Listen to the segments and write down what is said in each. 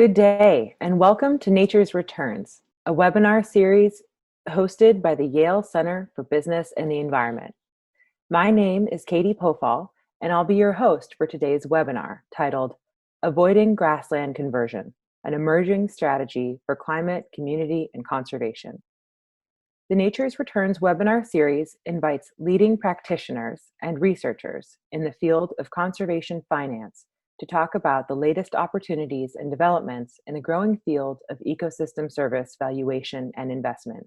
Good day, and welcome to Nature's Returns, a webinar series hosted by the Yale Center for Business and the Environment. My name is Katie Pothole, and I'll be your host for today's webinar titled Avoiding Grassland Conversion, an Emerging Strategy for Climate, Community, and Conservation. The Nature's Returns webinar series invites leading practitioners and researchers in the field of conservation finance to talk about the latest opportunities and developments in the growing field of ecosystem service valuation and investment.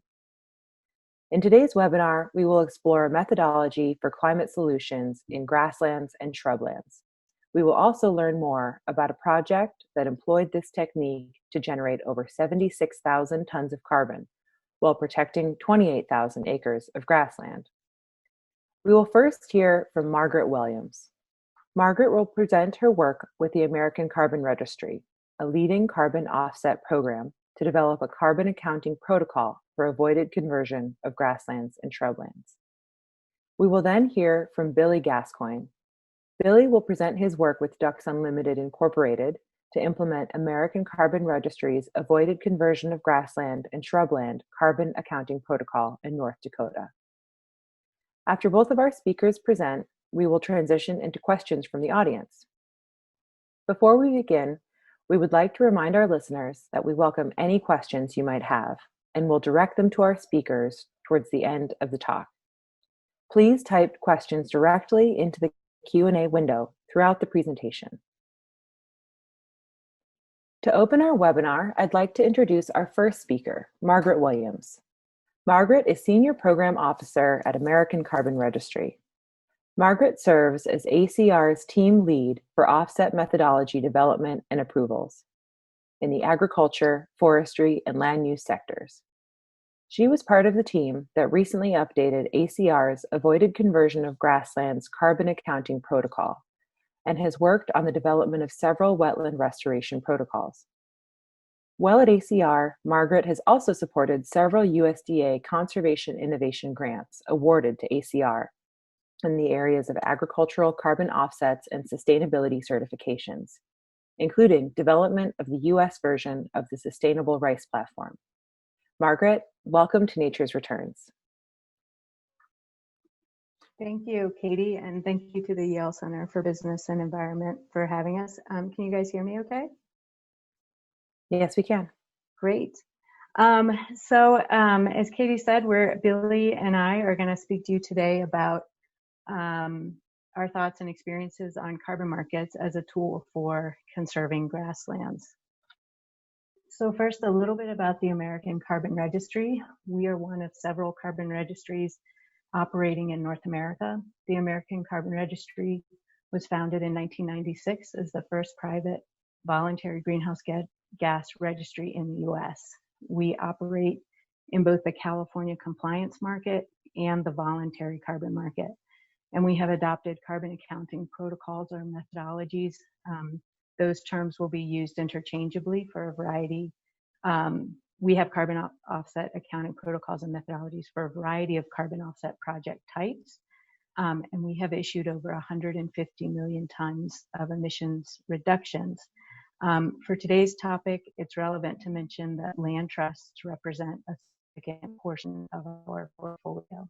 In today's webinar, we will explore a methodology for climate solutions in grasslands and shrublands. We will also learn more about a project that employed this technique to generate over 76,000 tons of carbon while protecting 28,000 acres of grassland. We will first hear from Margaret Williams. Margaret will present her work with the American Carbon Registry, a leading carbon offset program to develop a carbon accounting protocol for avoided conversion of grasslands and shrublands. We will then hear from Billy Gascoigne. Billy will present his work with Ducks Unlimited Incorporated to implement American Carbon Registry's avoided conversion of grassland and shrubland carbon accounting protocol in North Dakota. After both of our speakers present, we will transition into questions from the audience. Before we begin, we would like to remind our listeners that we welcome any questions you might have and will direct them to our speakers towards the end of the talk. Please type questions directly into the Q&A window throughout the presentation. To open our webinar, I'd like to introduce our first speaker, Margaret Williams. Margaret is Senior Program Officer at American Carbon Registry. Margaret serves as ACR's team lead for offset methodology development and approvals in the agriculture, forestry, and land use sectors. She was part of the team that recently updated ACR's avoided conversion of grasslands carbon accounting protocol and has worked on the development of several wetland restoration protocols. While at ACR, Margaret has also supported several USDA conservation innovation grants awarded to ACR in the areas of agricultural carbon offsets and sustainability certifications, including development of the US version of the Sustainable Rice Platform. Margaret, welcome to Nature's Returns. Thank you, Katie, and thank you to the Yale Center for Business and Environment for having us. Can you guys hear me okay? Yes, we can. Great. As Katie said, Billy and I are going to speak to you today about our thoughts and experiences on carbon markets as a tool for conserving grasslands. So first, a little bit about the American Carbon Registry. We are one of several carbon registries operating in North America. The American Carbon Registry was founded in 1996 as the first private voluntary greenhouse gas registry in the US. We operate in both the California compliance market and the voluntary carbon market. And we have adopted carbon accounting protocols or methodologies. Those terms will be used interchangeably for a variety. We have carbon offset accounting protocols and methodologies for a variety of carbon offset project types. And we have issued over 150 million tons of emissions reductions. For today's topic, it's relevant to mention that land trusts represent a significant portion of our portfolio.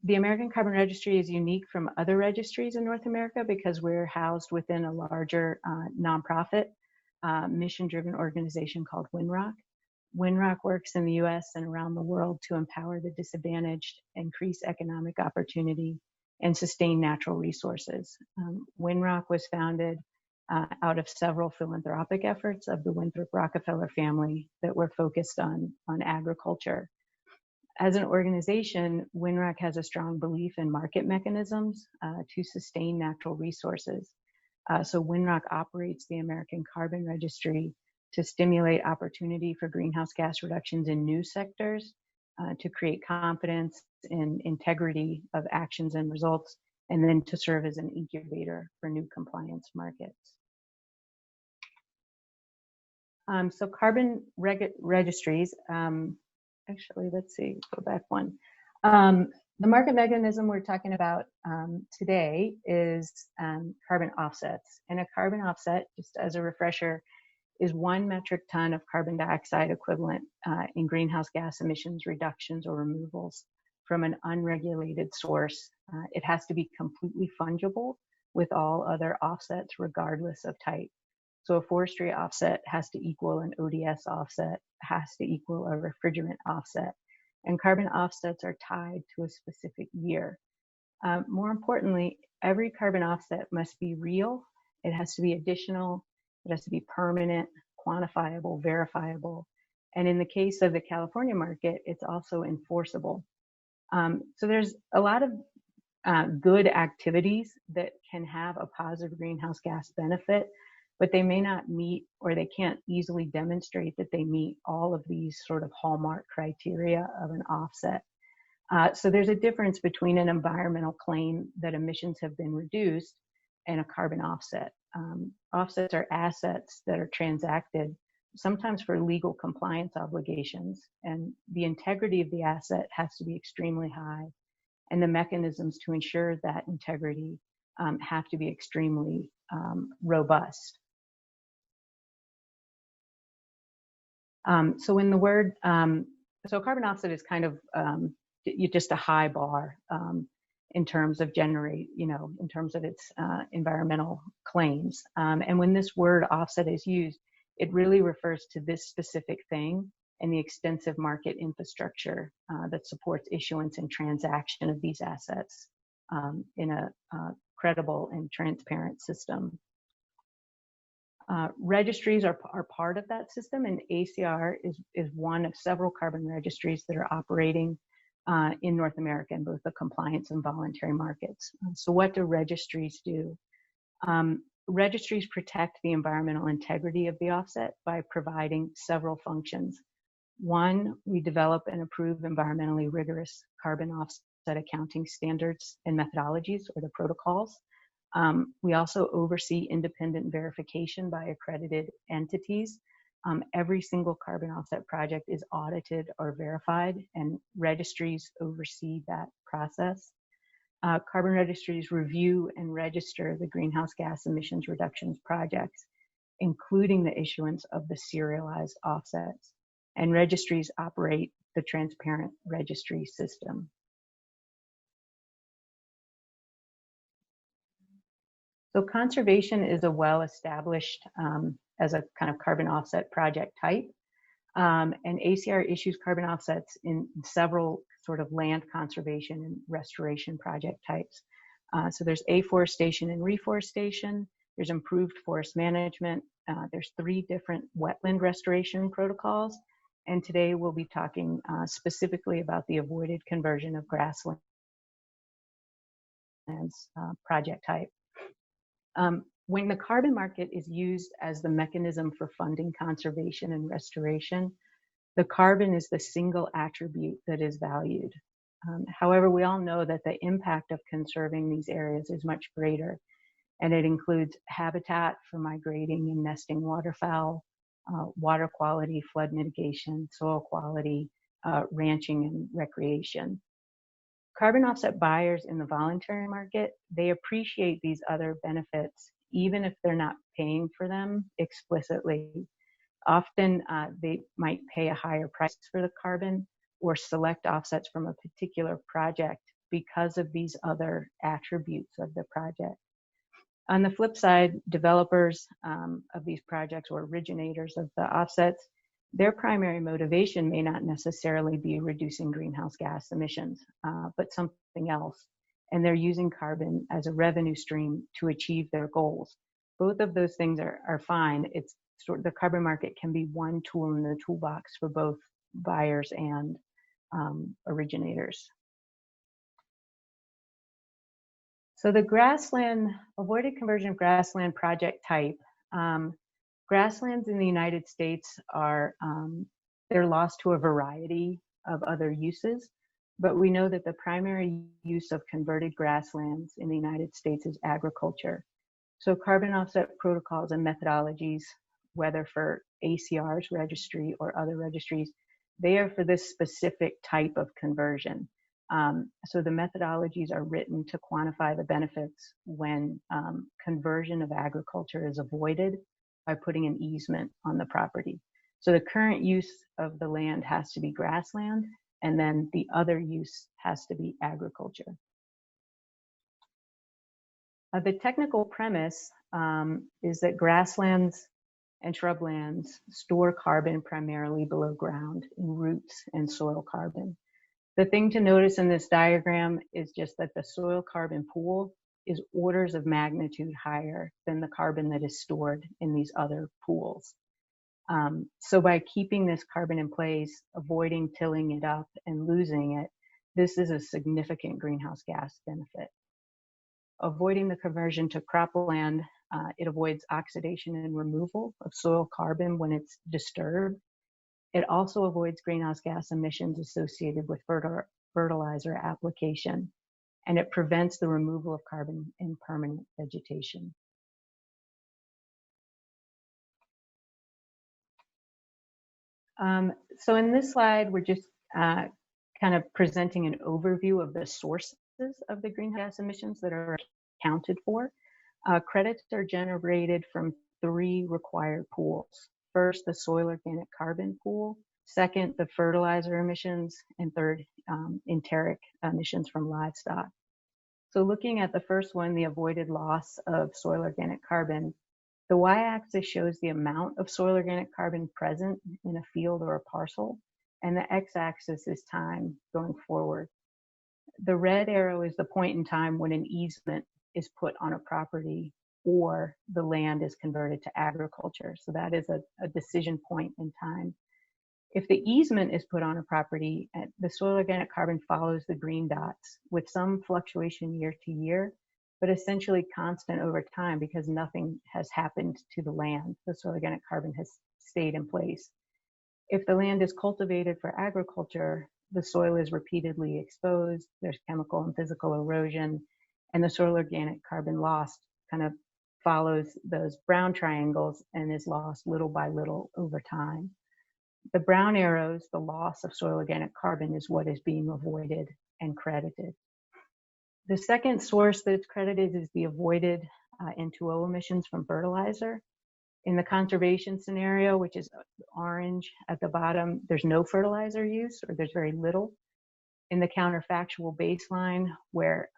The American Carbon Registry is unique from other registries in North America because we're housed within a larger nonprofit mission-driven organization called WinRock. WinRock works in the US and around the world to empower the disadvantaged, increase economic opportunity, and sustain natural resources. WinRock was founded out of several philanthropic efforts of the Winthrop Rockefeller family that were focused on agriculture. As an organization, WinRock has a strong belief in market mechanisms to sustain natural resources. So WinRock operates the American Carbon Registry to stimulate opportunity for greenhouse gas reductions in new sectors, to create confidence in integrity of actions and results, and then to serve as an incubator for new compliance markets. So carbon registries, actually, let's see, go back one. The market mechanism we're talking about today is carbon offsets. And a carbon offset, just as a refresher, is 1 metric ton of carbon dioxide equivalent in greenhouse gas emissions reductions or removals from an unregulated source. It has to be completely fungible with all other offsets regardless of type. So a forestry offset has to equal an ODS offset, has to equal a refrigerant offset. And carbon offsets are tied to a specific year. More importantly, every carbon offset must be real. It has to be additional. It has to be permanent, quantifiable, verifiable. And in the case of the California market, it's also enforceable. So there's a lot of good activities that can have a positive greenhouse gas benefit, but they may not meet, or they can't easily demonstrate that they meet all of these sort of hallmark criteria of an offset. So there's a difference between an environmental claim that emissions have been reduced and a carbon offset. Offsets are assets that are transacted sometimes for legal compliance obligations, and the integrity of the asset has to be extremely high, and the mechanisms to ensure that integrity have to be extremely robust. So in the word, so carbon offset is kind of just a high bar in terms of in terms of its environmental claims. And when this word offset is used, it really refers to this specific thing and the extensive market infrastructure that supports issuance and transaction of these assets in a credible and transparent system. Registries are part of that system, and ACR is one of several carbon registries that are operating in North America in both the compliance and voluntary markets. So what do registries do? Registries protect the environmental integrity of the offset by providing several functions. One, we develop and approve environmentally rigorous carbon offset accounting standards and methodologies, or the protocols. We also oversee independent verification by accredited entities. Every single carbon offset project is audited or verified, and registries oversee that process. Carbon registries review and register the greenhouse gas emissions reductions projects, including the issuance of the serialized offsets. And registries operate the transparent registry system. So conservation is a well-established as a kind of carbon offset project type. And ACR issues carbon offsets in several sort of land conservation and restoration project types. So there's afforestation and reforestation, there's improved forest management, there's 3 different wetland restoration protocols, and today we'll be talking specifically about the avoided conversion of grasslands project type. When the carbon market is used as the mechanism for funding conservation and restoration, the carbon is the single attribute that is valued. However, we all know that the impact of conserving these areas is much greater, and it includes habitat for migrating and nesting waterfowl, water quality, flood mitigation, soil quality, ranching and recreation. Carbon offset buyers in the voluntary market, they appreciate these other benefits, even if they're not paying for them explicitly. Often they might pay a higher price for the carbon or select offsets from a particular project because of these other attributes of the project. On the flip side, developers of these projects or originators of the offsets, their primary motivation may not necessarily be reducing greenhouse gas emissions, but something else. And they're using carbon as a revenue stream to achieve their goals. Both of those things are fine. It's sort of, the carbon market can be one tool in the toolbox for both buyers and originators. So the avoided conversion of grassland project type, grasslands in the United States are, they're lost to a variety of other uses, but we know that the primary use of converted grasslands in the United States is agriculture. So carbon offset protocols and methodologies, whether for ACR's registry or other registries, they are for this specific type of conversion. So the methodologies are written to quantify the benefits when conversion of agriculture is avoided by putting an easement on the property. So the current use of the land has to be grassland, and then the other use has to be agriculture. The technical premise is that grasslands and shrublands store carbon primarily below ground in roots and soil carbon. The thing to notice in this diagram is just that the soil carbon pool is orders of magnitude higher than the carbon that is stored in these other pools. So by keeping this carbon in place, avoiding tilling it up and losing it, this is a significant greenhouse gas benefit. Avoiding the conversion to cropland, it avoids oxidation and removal of soil carbon when it's disturbed. It also avoids greenhouse gas emissions associated with fertilizer application, and it prevents the removal of carbon in permanent vegetation. So in this slide, we're just kind of presenting an overview of the sources of the greenhouse gas emissions that are accounted for. Credits are generated from 3 required pools. First, the soil organic carbon pool. Second, the fertilizer emissions. And third, enteric emissions from livestock. So looking at the first one, the avoided loss of soil organic carbon, the y-axis shows the amount of soil organic carbon present in a field or a parcel, and the x-axis is time going forward. The red arrow is the point in time when an easement is put on a property or the land is converted to agriculture. So that is a decision point in time. If the easement is put on a property, the soil organic carbon follows the green dots with some fluctuation year to year, but essentially constant over time because nothing has happened to the land. The soil organic carbon has stayed in place. If the land is cultivated for agriculture, the soil is repeatedly exposed, there's chemical and physical erosion, and the soil organic carbon loss kind of follows those brown triangles and is lost little by little over time. The brown arrows, the loss of soil organic carbon, is what is being avoided and credited. The second source that's credited is the avoided N2O emissions from fertilizer. In the conservation scenario, which is orange at the bottom, there's no fertilizer use or there's very little. In the counterfactual baseline, where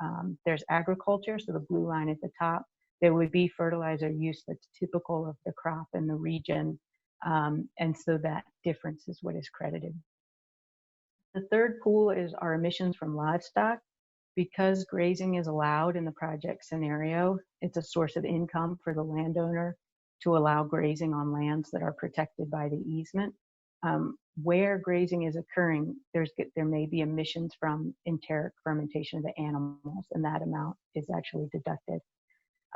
there's agriculture, so the blue line at the top, there would be fertilizer use that's typical of the crop in the region. And so that difference is what is credited. The third pool is our emissions from livestock. Because grazing is allowed in the project scenario, it's a source of income for the landowner to allow grazing on lands that are protected by the easement. Where grazing is occurring, there may be emissions from enteric fermentation of the animals, and that amount is actually deducted.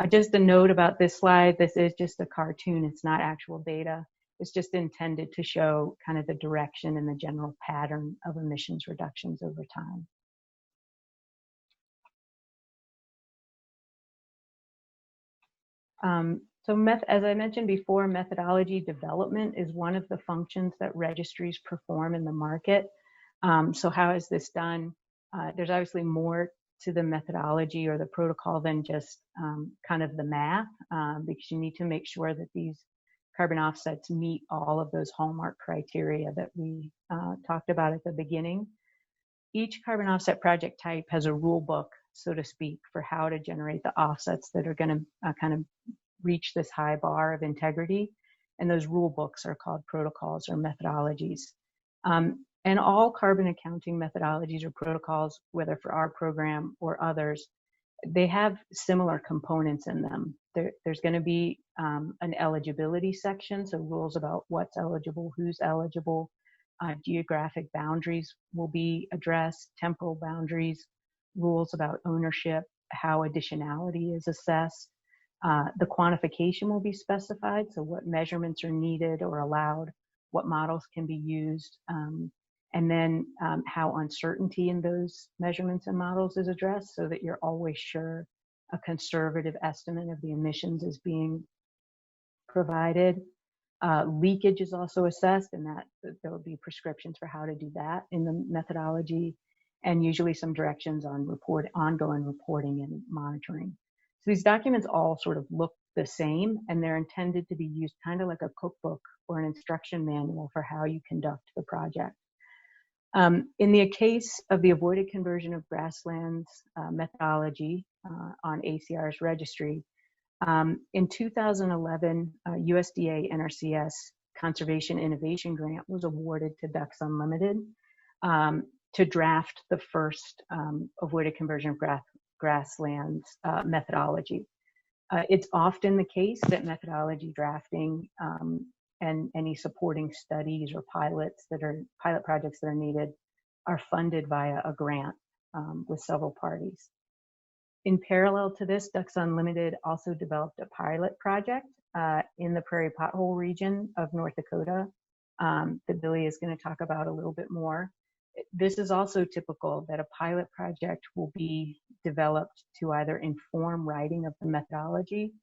Just a note about this slide, this is just a cartoon, it's not actual data. It's just intended to show kind of the direction and the general pattern of emissions reductions over time. As I mentioned before, methodology development is one of the functions that registries perform in the market. So how is this done? There's obviously more to the methodology or the protocol than just kind of the math, because you need to make sure that these carbon offsets meet all of those hallmark criteria that we talked about at the beginning. Each carbon offset project type has a rule book, so to speak, for how to generate the offsets that are going to kind of reach this high bar of integrity. And those rule books are called protocols or methodologies. And all carbon accounting methodologies or protocols, whether for our program or others, they have similar components in them. There's going to be an eligibility section, so rules about what's eligible, who's eligible. Geographic boundaries will be addressed, temporal boundaries, rules about ownership, how additionality is assessed. The quantification will be specified, so what measurements are needed or allowed, what models can be used, and then how uncertainty in those measurements and models is addressed so that you're always sure a conservative estimate of the emissions is being provided. Leakage is also assessed, and that there will be prescriptions for how to do that in the methodology. and usually some directions on ongoing reporting and monitoring. So these documents all sort of look the same, and they're intended to be used kind of like a cookbook or an instruction manual for how you conduct the project. In the case of the avoided conversion of grasslands methodology on ACR's registry, in 2011, USDA NRCS Conservation Innovation Grant was awarded to Ducks Unlimited to draft the first avoided conversion of grasslands methodology. It's often the case that methodology drafting and any supporting studies or pilot projects that are needed are funded via a grant with several parties. In parallel to this, Ducks Unlimited also developed a pilot project in the Prairie Pothole region of North Dakota that Billy is going to talk about a little bit more. This is also typical that a pilot project will be developed to either inform writing of the methodology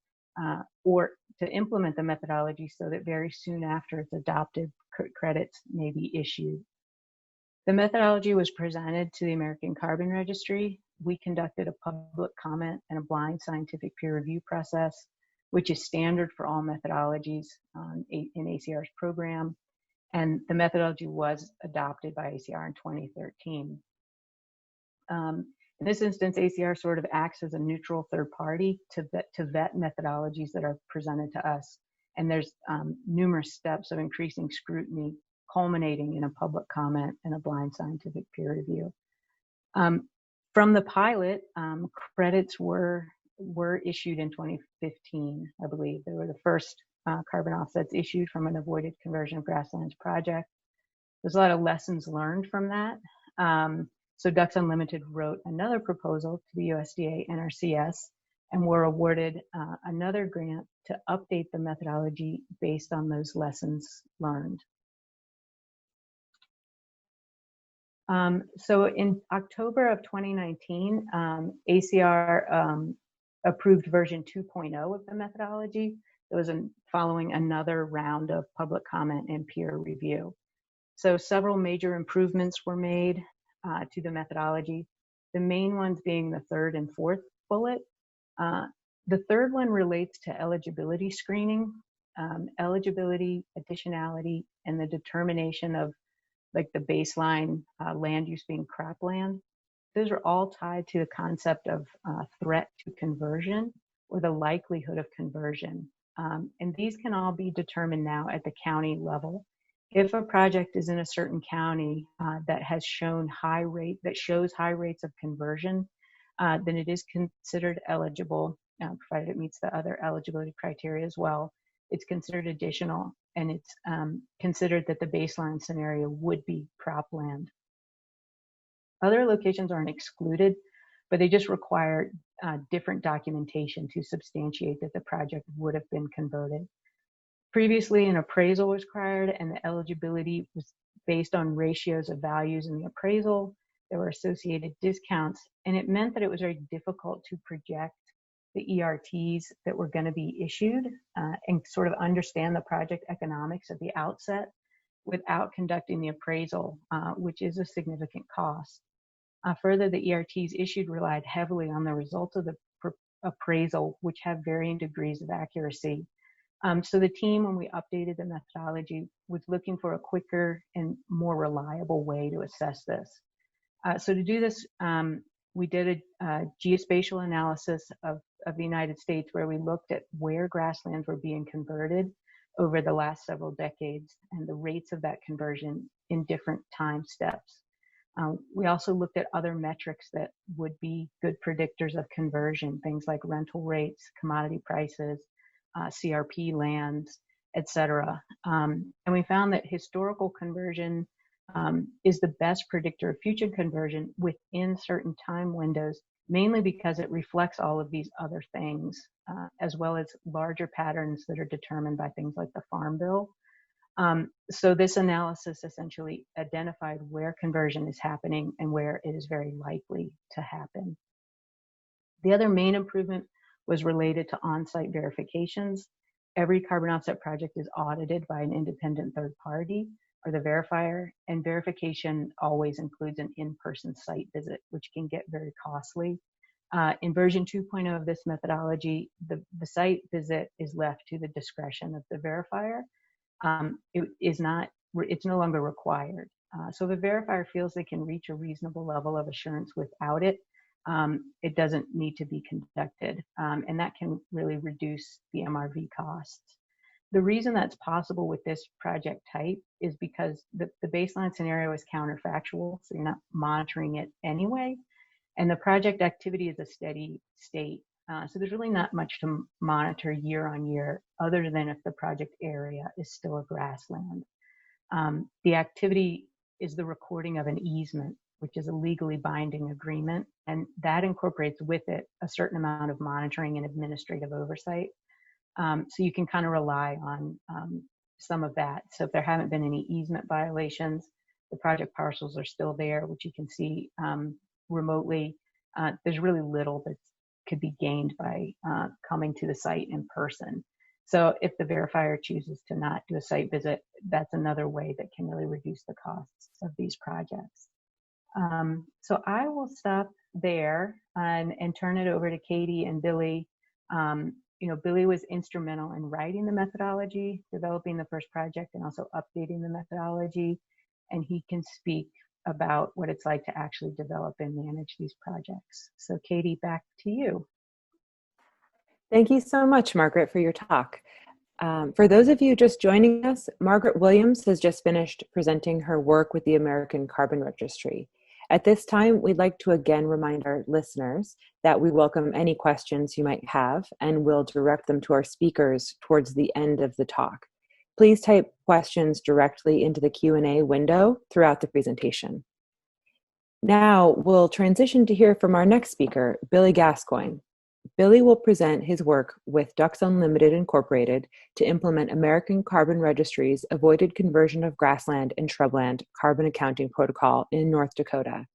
or to implement the methodology so that very soon after it's adopted, credits may be issued. The methodology was presented to the American Carbon Registry. We conducted a public comment and a blind scientific peer review process, which is standard for all methodologies in ACR's program. And the methodology was adopted by ACR in 2013. In this instance, ACR sort of acts as a neutral third party to vet methodologies that are presented to us. And there's numerous steps of increasing scrutiny, culminating in a public comment and a blind scientific peer review. From the pilot, credits were issued in 2015, I believe. They were the first carbon offsets issued from an avoided conversion of grasslands project. There's a lot of lessons learned from that. So Ducks Unlimited wrote another proposal to the USDA NRCS and were awarded another grant to update the methodology based on those lessons learned. So in October of 2019, ACR approved version 2.0 of the methodology. It was following another round of public comment and peer review. So several major improvements were made to the methodology, the main ones being the third and fourth bullet. The third one relates to eligibility screening, eligibility, additionality, and the determination of like the baseline land use being cropland. Those are all tied to the concept of threat to conversion or the likelihood of conversion. And these can all be determined now at the county level. If a project is in a certain county that shows high rates of conversion, then it is considered eligible, provided it meets the other eligibility criteria as well. It's considered additional, and it's considered that the baseline scenario would be cropland. Other locations aren't excluded, but they just require different documentation to substantiate that the project would have been converted. Previously, an appraisal was required, and the eligibility was based on ratios of values in the appraisal. There were associated discounts, and it meant that it was very difficult to project the ERTs that were going to be issued and sort of understand the project economics at the outset without conducting the appraisal, which is a significant cost. Further, the ERTs issued relied heavily on the results of the appraisal, which have varying degrees of accuracy. So the team, when we updated the methodology, was looking for a quicker and more reliable way to assess this. So to do this, we did a geospatial analysis of the United States where we looked at where grasslands were being converted over the last several decades and the rates of that conversion in different time steps. We also looked at other metrics that would be good predictors of conversion, things like rental rates, commodity prices, CRP lands, et cetera. And we found that historical conversion is the best predictor of future conversion within certain time windows, mainly because it reflects all of these other things, as well as larger patterns that are determined by things like the Farm Bill. So this analysis essentially identified where conversion is happening and where it is very likely to happen. The other main improvement was related to on-site verifications. Every carbon offset project is audited by an independent third party or the verifier, and verification always includes an in-person site visit, which can get very costly. In version 2.0 of this methodology, the site visit is left to the discretion of the verifier. It's no longer required. So if the verifier feels they can reach a reasonable level of assurance without it, it doesn't need to be conducted. And that can really reduce the MRV costs. The reason that's possible with this project type is because the baseline scenario is counterfactual, so you're not monitoring it anyway. And the project activity is a steady state. So there's really not much to monitor year on year other than if the project area is still a grassland. The activity is the recording of an easement, which is a legally binding agreement, and that incorporates with it a certain amount of monitoring and administrative oversight. So you can kind of rely on some of that. So if there haven't been any easement violations, the project parcels are still there, which you can see remotely. There's really little that could be gained by coming to the site in person. So if the verifier chooses to not do a site visit, that's another way that can really reduce the costs of these projects. So I will stop there and turn it over to Katie and Billy. Billy was instrumental in writing the methodology, developing the first project, and also updating the methodology. And he can speak about what it's like to actually develop and manage these projects. So Katie, back to you. Thank you so much, Margaret, for your talk. For those of you just joining us, Margaret Williams has just finished presenting her work with the American Carbon Registry. At this time, we'd like to again remind our listeners that we welcome any questions you might have, and we'll direct them to our speakers towards the end of the talk. Please type questions directly into the Q&A window throughout the presentation. Now we'll transition to hear from our next speaker, Billy Gascoigne. Billy will present his work with Ducks Unlimited Incorporated to implement American Carbon Registry's avoided conversion of grassland and shrubland carbon accounting protocol in North Dakota.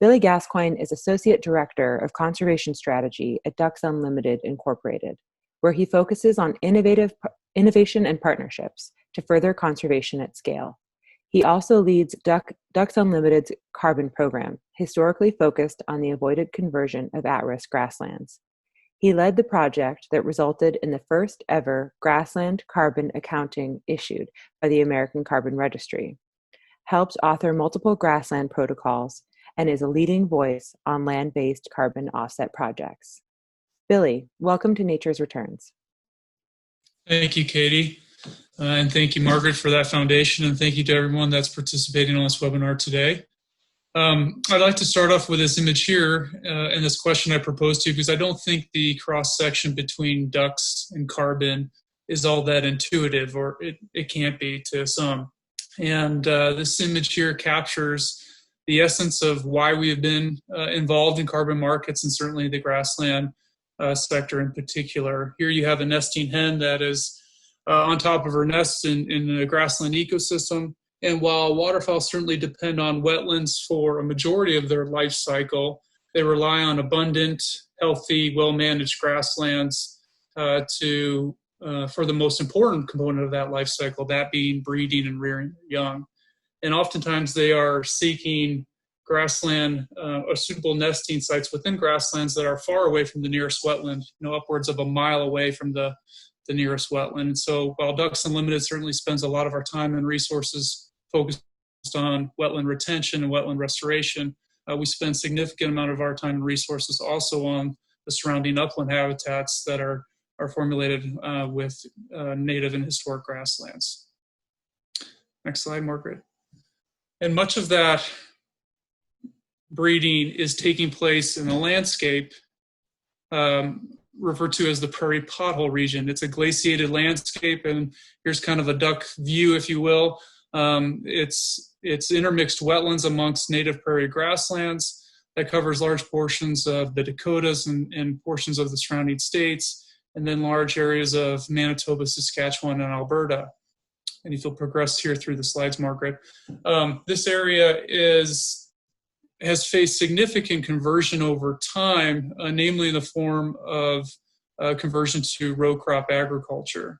Billy Gascoigne is Associate Director of Conservation Strategy at Ducks Unlimited Incorporated, where he focuses on innovation and partnerships to further conservation at scale. He also leads Ducks Unlimited's carbon program, historically focused on the avoided conversion of at-risk grasslands. He led the project that resulted in the first ever grassland carbon accounting issued by the American Carbon Registry, helped author multiple grassland protocols, and is a leading voice on land-based carbon offset projects. Billy, welcome to Nature's Returns. Thank you, Katie. And thank you, Margaret, for that foundation. And thank you to everyone that's participating on this webinar today. I'd like to start off with this image here and this question I proposed to you, because I don't think the cross-section between ducks and carbon is all that intuitive, or it can't be to some. And this image here captures the essence of why we have been involved in carbon markets, and certainly the grassland sector in particular. Here you have a nesting hen that is on top of her nest in a grassland ecosystem. And while waterfowl certainly depend on wetlands for a majority of their life cycle, they rely on abundant, healthy, well-managed grasslands for the most important component of that life cycle, that being breeding and rearing young. And oftentimes they are seeking grassland or suitable nesting sites within grasslands that are far away from the nearest wetland, upwards of a mile away from the nearest wetland. And so while Ducks Unlimited certainly spends a lot of our time and resources focused on wetland retention and wetland restoration, we spend a significant amount of our time and resources also on the surrounding upland habitats that are formulated with native and historic grasslands. Next slide, Margaret. And much of that breeding is taking place in a landscape referred to as the Prairie Pothole region. It's a glaciated landscape, and here's kind of a duck view, if you will. It's intermixed wetlands amongst native prairie grasslands that covers large portions of the Dakotas and portions of the surrounding states, and then large areas of Manitoba, Saskatchewan, and Alberta. And if you'll progress here through the slides, Margaret. This area has faced significant conversion over time, namely in the form of conversion to row crop agriculture.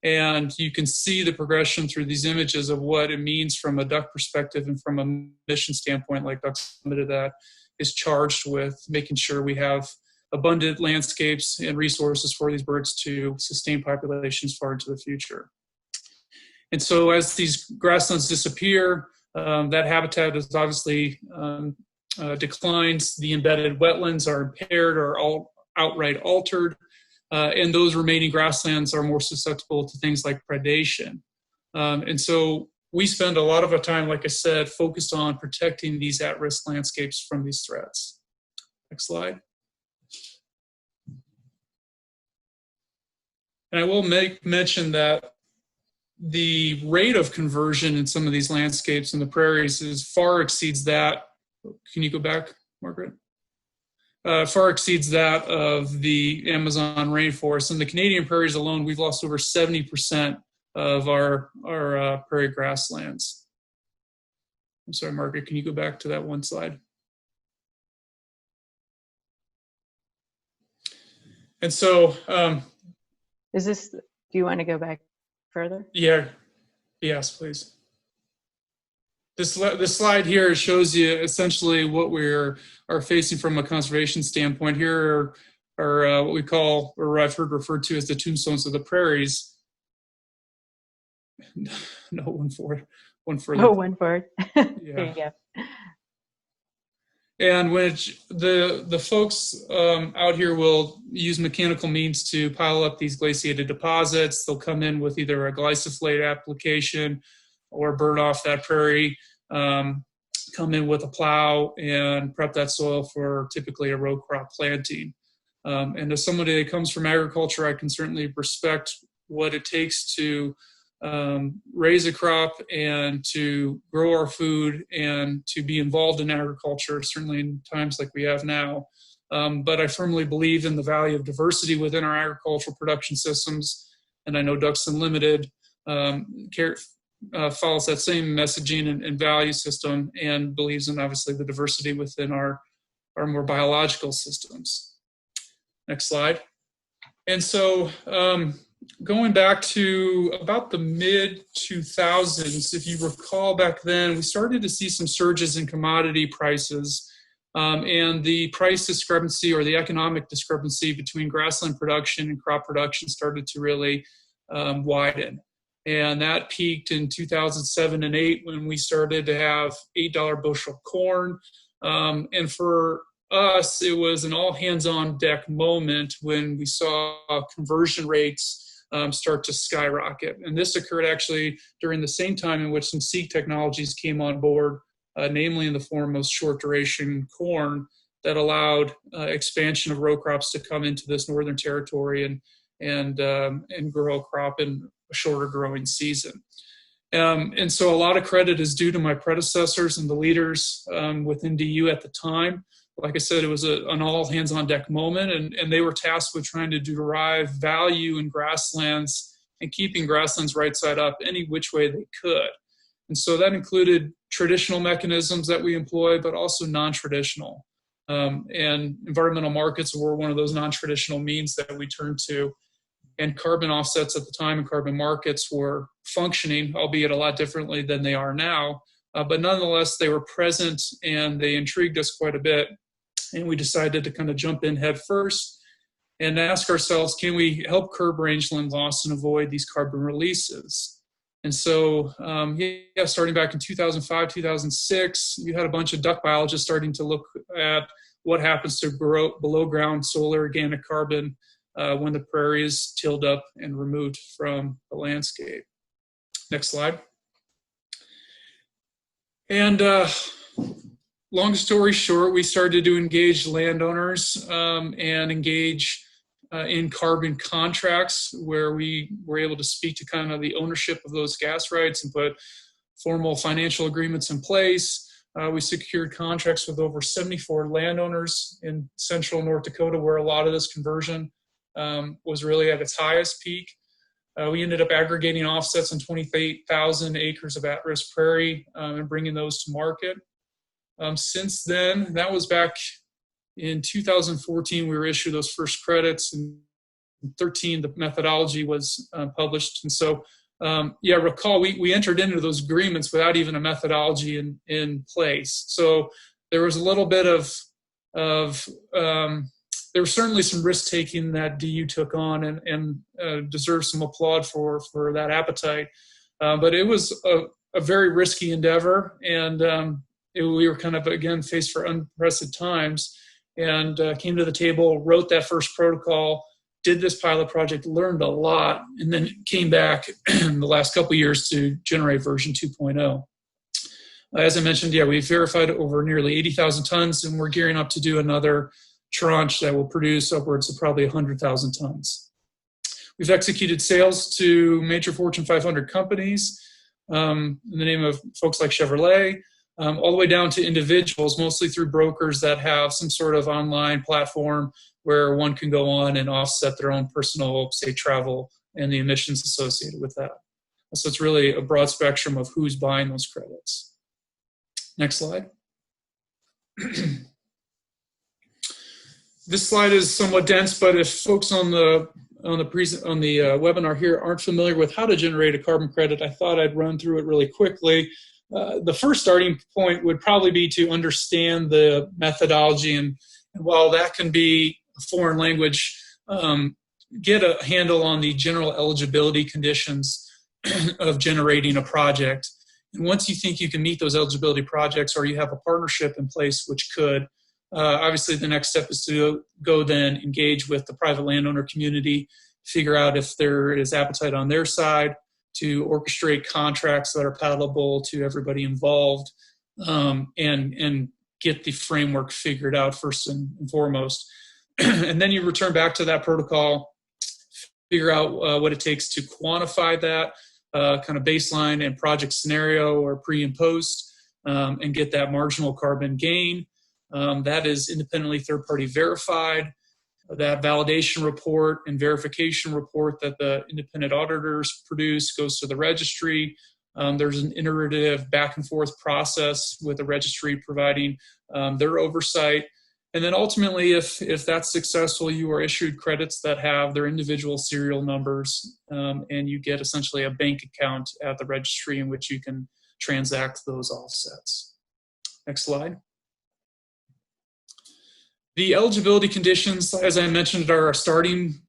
And you can see the progression through these images of what it means from a duck perspective and from a mission standpoint, like Duck Limited that is charged with making sure we have abundant landscapes and resources for these birds to sustain populations far into the future. And so as these grasslands disappear, that habitat is obviously declines. The embedded wetlands are impaired or outright altered. And those remaining grasslands are more susceptible to things like predation. And so we spend a lot of our time, like I said, focused on protecting these at-risk landscapes from these threats. Next slide. And I will mention that the rate of conversion in some of these landscapes in the prairies far exceeds that. Can you go back, Margaret? Far exceeds that of the Amazon rainforest. In the Canadian prairies alone, we've lost over 70% of our prairie grasslands. I'm sorry, Margaret, can you go back to that one slide? And so, do you want to go back further? Yeah, yes, please. This slide here shows you essentially what we're facing from a conservation standpoint. Here are what we call, or I've heard referred to as the tombstones of the prairies. No, one forward. Oh, one forward. Yeah. There you go. And which the folks out here will use mechanical means to pile up these glaciated deposits. They'll come in with either a glyphosate application or burn off that prairie, come in with a plow and prep that soil for typically a row crop planting. And as somebody that comes from agriculture, I can certainly respect what it takes to raise a crop and to grow our food and to be involved in agriculture, certainly in times like we have now. But I firmly believe in the value of diversity within our agricultural production systems. And I know Ducks Unlimited follows that same messaging and value system and believes in obviously the diversity within our more biological systems. Next slide. And so going back to about the mid-2000s, if you recall back then, we started to see some surges in commodity prices and the price discrepancy or the economic discrepancy between grassland production and crop production started to really widen. And that peaked in 2007 and 8 when we started to have $8 bushel corn. And for us, it was an all hands on deck moment when we saw conversion rates start to skyrocket. And this occurred actually during the same time in which some seed technologies came on board, namely in the form of short duration corn that allowed expansion of row crops to come into this northern territory and grow a crop in a shorter growing season. And so a lot of credit is due to my predecessors and the leaders within DU at the time. Like I said, it was an all hands on deck moment, and they were tasked with trying to derive value in grasslands and keeping grasslands right side up any which way they could. And so that included traditional mechanisms that we employ, but also non-traditional. And environmental markets were one of those non-traditional means that we turned to. And carbon offsets at the time and carbon markets were functioning, albeit a lot differently than they are now. But nonetheless, they were present and they intrigued us quite a bit. And we decided to kind of jump in head first and ask ourselves, can we help curb rangeland loss and avoid these carbon releases? And so, starting back in 2005, 2006, you had a bunch of duck biologists starting to look at what happens to below ground soil organic carbon when the prairie is tilled up and removed from the landscape. Next slide. And long story short, we started to engage landowners and engage in carbon contracts where we were able to speak to kind of the ownership of those gas rights and put formal financial agreements in place. We secured contracts with over 74 landowners in central North Dakota where a lot of this conversion was really at its highest peak. We ended up aggregating offsets on 28,000 acres of at-risk prairie and bringing those to market. Since then, that was back in 2014, we were issued those first credits. In 2013, the methodology was published. And so, yeah, recall we entered into those agreements without even a methodology in place. So there was a little bit of there was certainly some risk taking that DU took on, and deserves some applaud for that appetite. But it was a very risky endeavor, and we were kind of, again, faced for unprecedented times, and came to the table, wrote that first protocol, did this pilot project, learned a lot, and then came back in the last couple of years to generate version 2.0. As I mentioned, yeah, we verified over nearly 80,000 tons, and we're gearing up to do another tranche that will produce upwards of probably 100,000 tons. We've executed sales to major Fortune 500 companies in the name of folks like Chevrolet, all the way down to individuals, mostly through brokers that have some sort of online platform where one can go on and offset their own personal, say, travel and the emissions associated with that. So it's really a broad spectrum of who's buying those credits. Next slide. This slide is somewhat dense, but if folks on the webinar here aren't familiar with how to generate a carbon credit, I thought I'd run through it really quickly. The first starting point would probably be to understand the methodology, and while that can be a foreign language, get a handle on the general eligibility conditions of generating a project. And once you think you can meet those eligibility projects, or you have a partnership in place which could, obviously the next step is to go then engage with the private landowner community, figure out if there is appetite on their side to orchestrate contracts that are palatable to everybody involved, and get the framework figured out first and foremost. And then you return back to that protocol, figure out what it takes to quantify that kind of baseline and project scenario, or pre and post, and get that marginal carbon gain. That is independently third-party verified. That validation report and verification report that the independent auditors produce goes to the registry. There's an iterative back and forth process with the registry providing their oversight. And then ultimately, if that's successful, you are issued credits that have their individual serial numbers, and you get essentially a bank account at the registry in which you can transact those offsets. Next slide. The eligibility conditions, as I mentioned, are a starting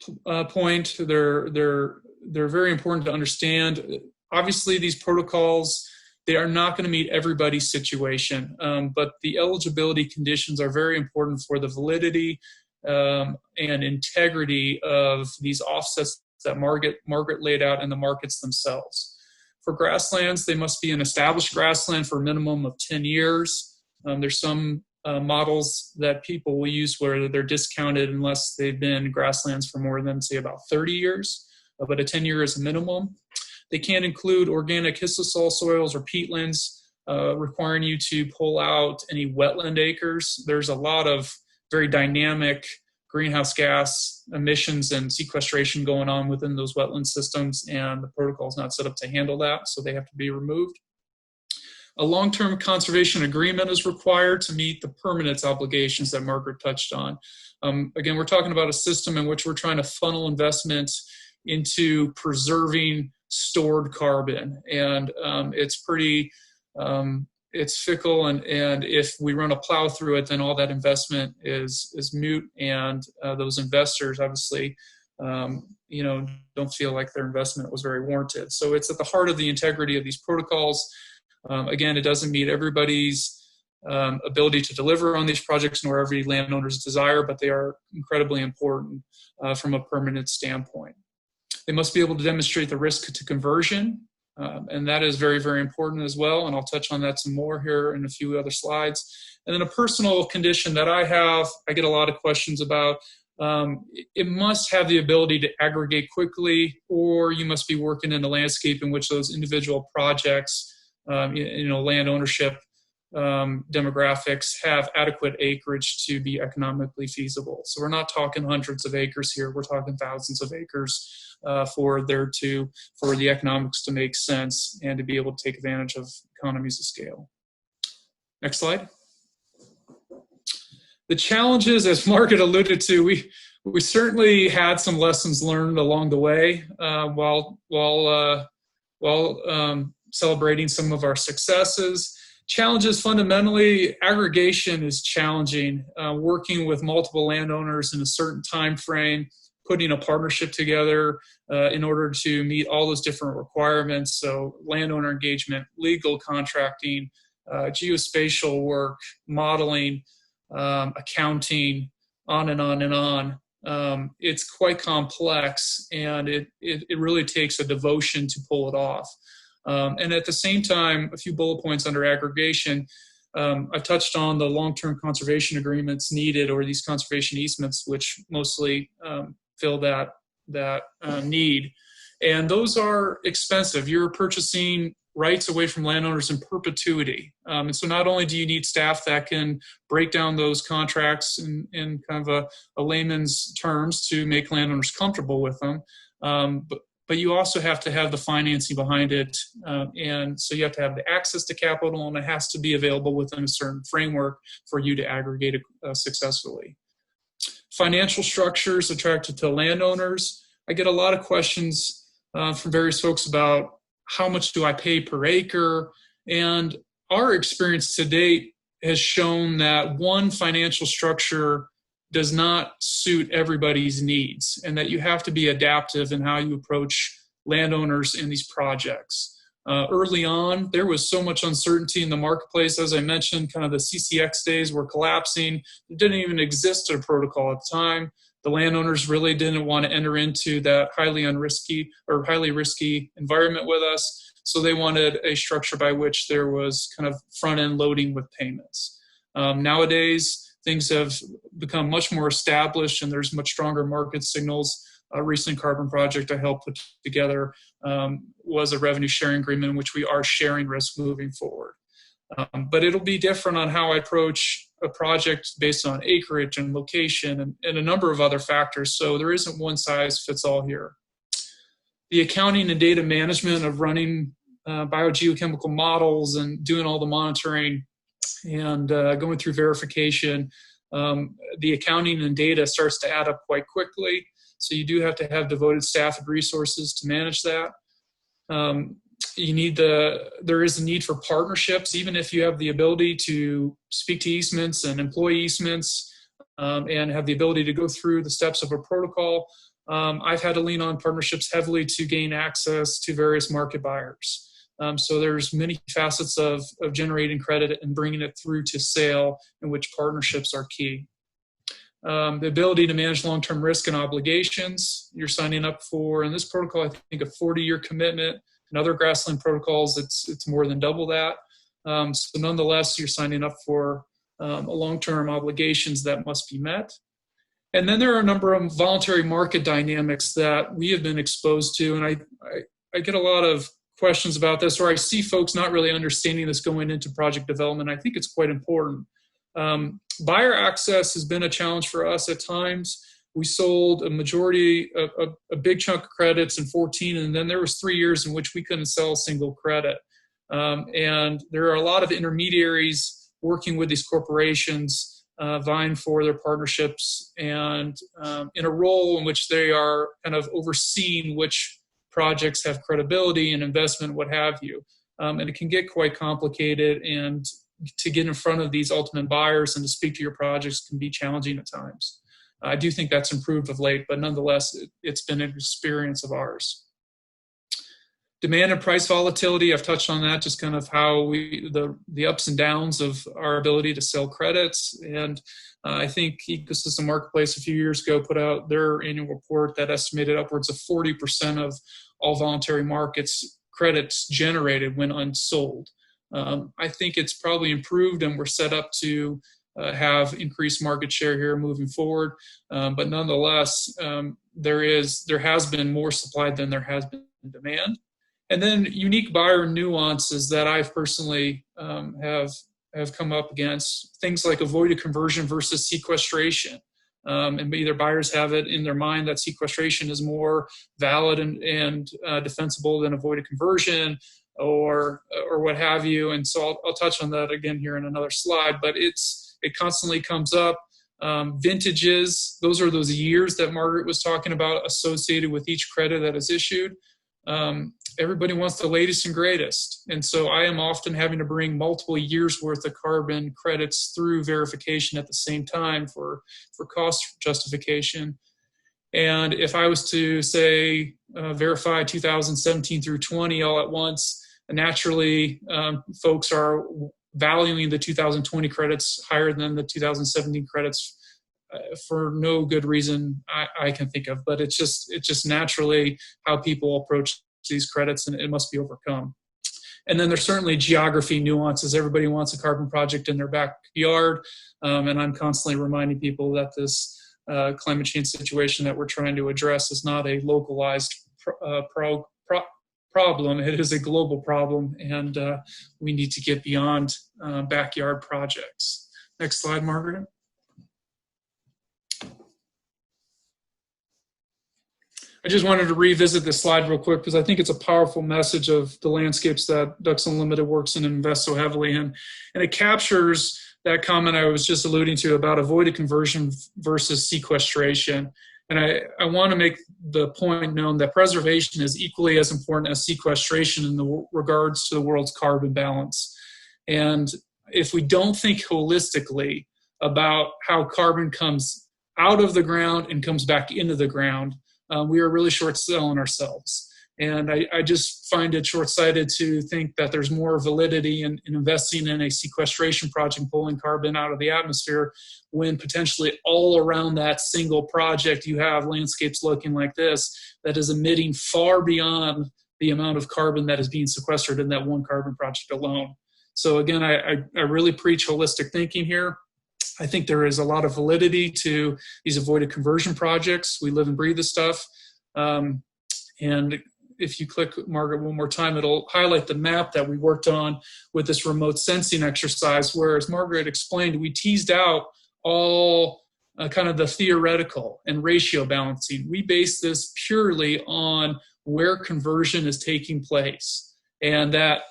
point. They're very important to understand. Obviously, these protocols, they are not going to meet everybody's situation, but the eligibility conditions are very important for the validity and integrity of these offsets that Margaret laid out in the markets themselves. For grasslands, they must be an established grassland for a minimum of 10 years. There's some models that people will use where they're discounted unless they've been grasslands for more than, say, about 30 years, but a 10-year is a minimum. They can't include organic histosol soils or peatlands, requiring you to pull out any wetland acres. There's a lot of very dynamic greenhouse gas emissions and sequestration going on within those wetland systems, and the protocol is not set up to handle that, so they have to be removed. A long-term conservation agreement is required to meet the permanence obligations that Margaret touched on. Again, we're talking about a system in which we're trying to funnel investments into preserving stored carbon, and it's pretty, it's fickle, and if we run a plow through it, then all that investment is moot, and those investors obviously, don't feel like their investment was very warranted. So it's at the heart of the integrity of these protocols. Again, it doesn't meet everybody's ability to deliver on these projects, nor every landowner's desire, but they are incredibly important from a permanent standpoint. They must be able to demonstrate the risk to conversion, and that is very, very important as well, and I'll touch on that some more here in a few other slides. And then a personal condition that I get a lot of questions about, it must have the ability to aggregate quickly, or you must be working in a landscape in which those individual projects, land ownership demographics have adequate acreage to be economically feasible. So we're not talking hundreds of acres here, we're talking thousands of acres for the economics to make sense and to be able to take advantage of economies of scale. Next slide. The challenges, as Margaret alluded to, we certainly had some lessons learned along the way while celebrating some of our successes. Challenges, fundamentally, aggregation is challenging. Working with multiple landowners in a certain time frame, putting a partnership together in order to meet all those different requirements. So landowner engagement, legal contracting, geospatial work, modeling, accounting, on and on and on. It's quite complex, and it really takes a devotion to pull it off. And at the same time, a few bullet points under aggregation. I touched on the long-term conservation agreements needed, or these conservation easements, which mostly fill that need. And those are expensive. You're purchasing rights away from landowners in perpetuity. And so not only do you need staff that can break down those contracts in kind of a layman's terms to make landowners comfortable with them, but you also have to have the financing behind it. And so you have to have the access to capital, and it has to be available within a certain framework for you to aggregate it successfully. Financial structures attracted to landowners. I get a lot of questions from various folks about how much do I pay per acre? And our experience to date has shown that one financial structure does not suit everybody's needs, and that you have to be adaptive in how you approach landowners in these projects. Early on, there was so much uncertainty in the marketplace. As I mentioned, kind of the CCX days were collapsing. It didn't even exist a protocol at the time. The landowners really didn't want to enter into that highly risky environment with us. So they wanted a structure by which there was kind of front-end loading with payments. Nowadays, things have become much more established, and there's much stronger market signals. A recent carbon project I helped put together was a revenue sharing agreement in which we are sharing risk moving forward. But it'll be different on how I approach a project based on acreage and location and a number of other factors. So there isn't one size fits all here. The accounting and data management of running biogeochemical models and doing all the monitoring and going through verification, the accounting and data starts to add up quite quickly. So you do have to have devoted staff and resources to manage that. There is a need for partnerships, even if you have the ability to speak to easements and employ easements and have the ability to go through the steps of a protocol. I've had to lean on partnerships heavily to gain access to various market buyers. So there's many facets of generating credit and bringing it through to sale, in which partnerships are key. The ability to manage long-term risk and obligations. You're signing up for, in this protocol, I think a 40-year commitment. In other grassland protocols, it's more than double that. So nonetheless, you're signing up for long-term obligations that must be met. And then there are a number of voluntary market dynamics that we have been exposed to, and I get a lot of questions about this, or I see folks not really understanding this going into project development. I think it's quite important. Buyer access has been a challenge for us at times. We sold a majority, a big chunk of credits in 14, and then there was 3 years in which we couldn't sell a single credit. And there are a lot of intermediaries working with these corporations, vying for their partnerships, and in a role in which they are kind of overseeing which projects have credibility and investment, what have you. And it can get quite complicated, and to get in front of these ultimate buyers and to speak to your projects can be challenging at times. I do think that's improved of late, but nonetheless, it's been an experience of ours. Demand and price volatility, I've touched on that, just kind of how the ups and downs of our ability to sell credits. And I think Ecosystem Marketplace a few years ago put out their annual report that estimated upwards of 40% of all voluntary markets credits generated when unsold. I think it's probably improved, and we're set up to have increased market share here moving forward. But nonetheless, there has been more supply than there has been demand. And then unique buyer nuances that I've personally have come up against, things like avoided conversion versus sequestration. And either buyers have it in their mind that sequestration is more valid and defensible than avoided conversion, or what have you. And so I'll touch on that again here in another slide, but it constantly comes up. Vintages, those are those years that Margaret was talking about associated with each credit that is issued. Everybody wants the latest and greatest. And so I am often having to bring multiple years worth of carbon credits through verification at the same time for cost justification. And if I was to say verify 2017 through 20 all at once, naturally folks are valuing the 2020 credits higher than the 2017 credits for no good reason I can think of. But it's just naturally how people approach these credits, and it must be overcome. And then there's certainly geography nuances. Everybody wants a carbon project in their backyard, and I'm constantly reminding people that this climate change situation that we're trying to address is not a localized problem. It is a global problem, and we need to get beyond backyard projects. Next slide, Margaret. I just wanted to revisit this slide real quick because I think it's a powerful message of the landscapes that Ducks Unlimited works in and invests so heavily in. And it captures that comment I was just alluding to about avoided conversion versus sequestration. And I want to make the point known that preservation is equally as important as sequestration in the regards to the world's carbon balance. And if we don't think holistically about how carbon comes out of the ground and comes back into the ground, we are really short-selling ourselves. And I just find it short-sighted to think that there's more validity in investing in a sequestration project, pulling carbon out of the atmosphere, when potentially all around that single project you have landscapes looking like this that is emitting far beyond the amount of carbon that is being sequestered in that one carbon project alone. So again, I really preach holistic thinking here. I think there is a lot of validity to these avoided conversion projects. We live and breathe this stuff. And if you click, Margaret, one more time, it'll highlight the map that we worked on with this remote sensing exercise, where, as Margaret explained, we teased out all kind of the theoretical and ratio balancing. We base this purely on where conversion is taking place. And that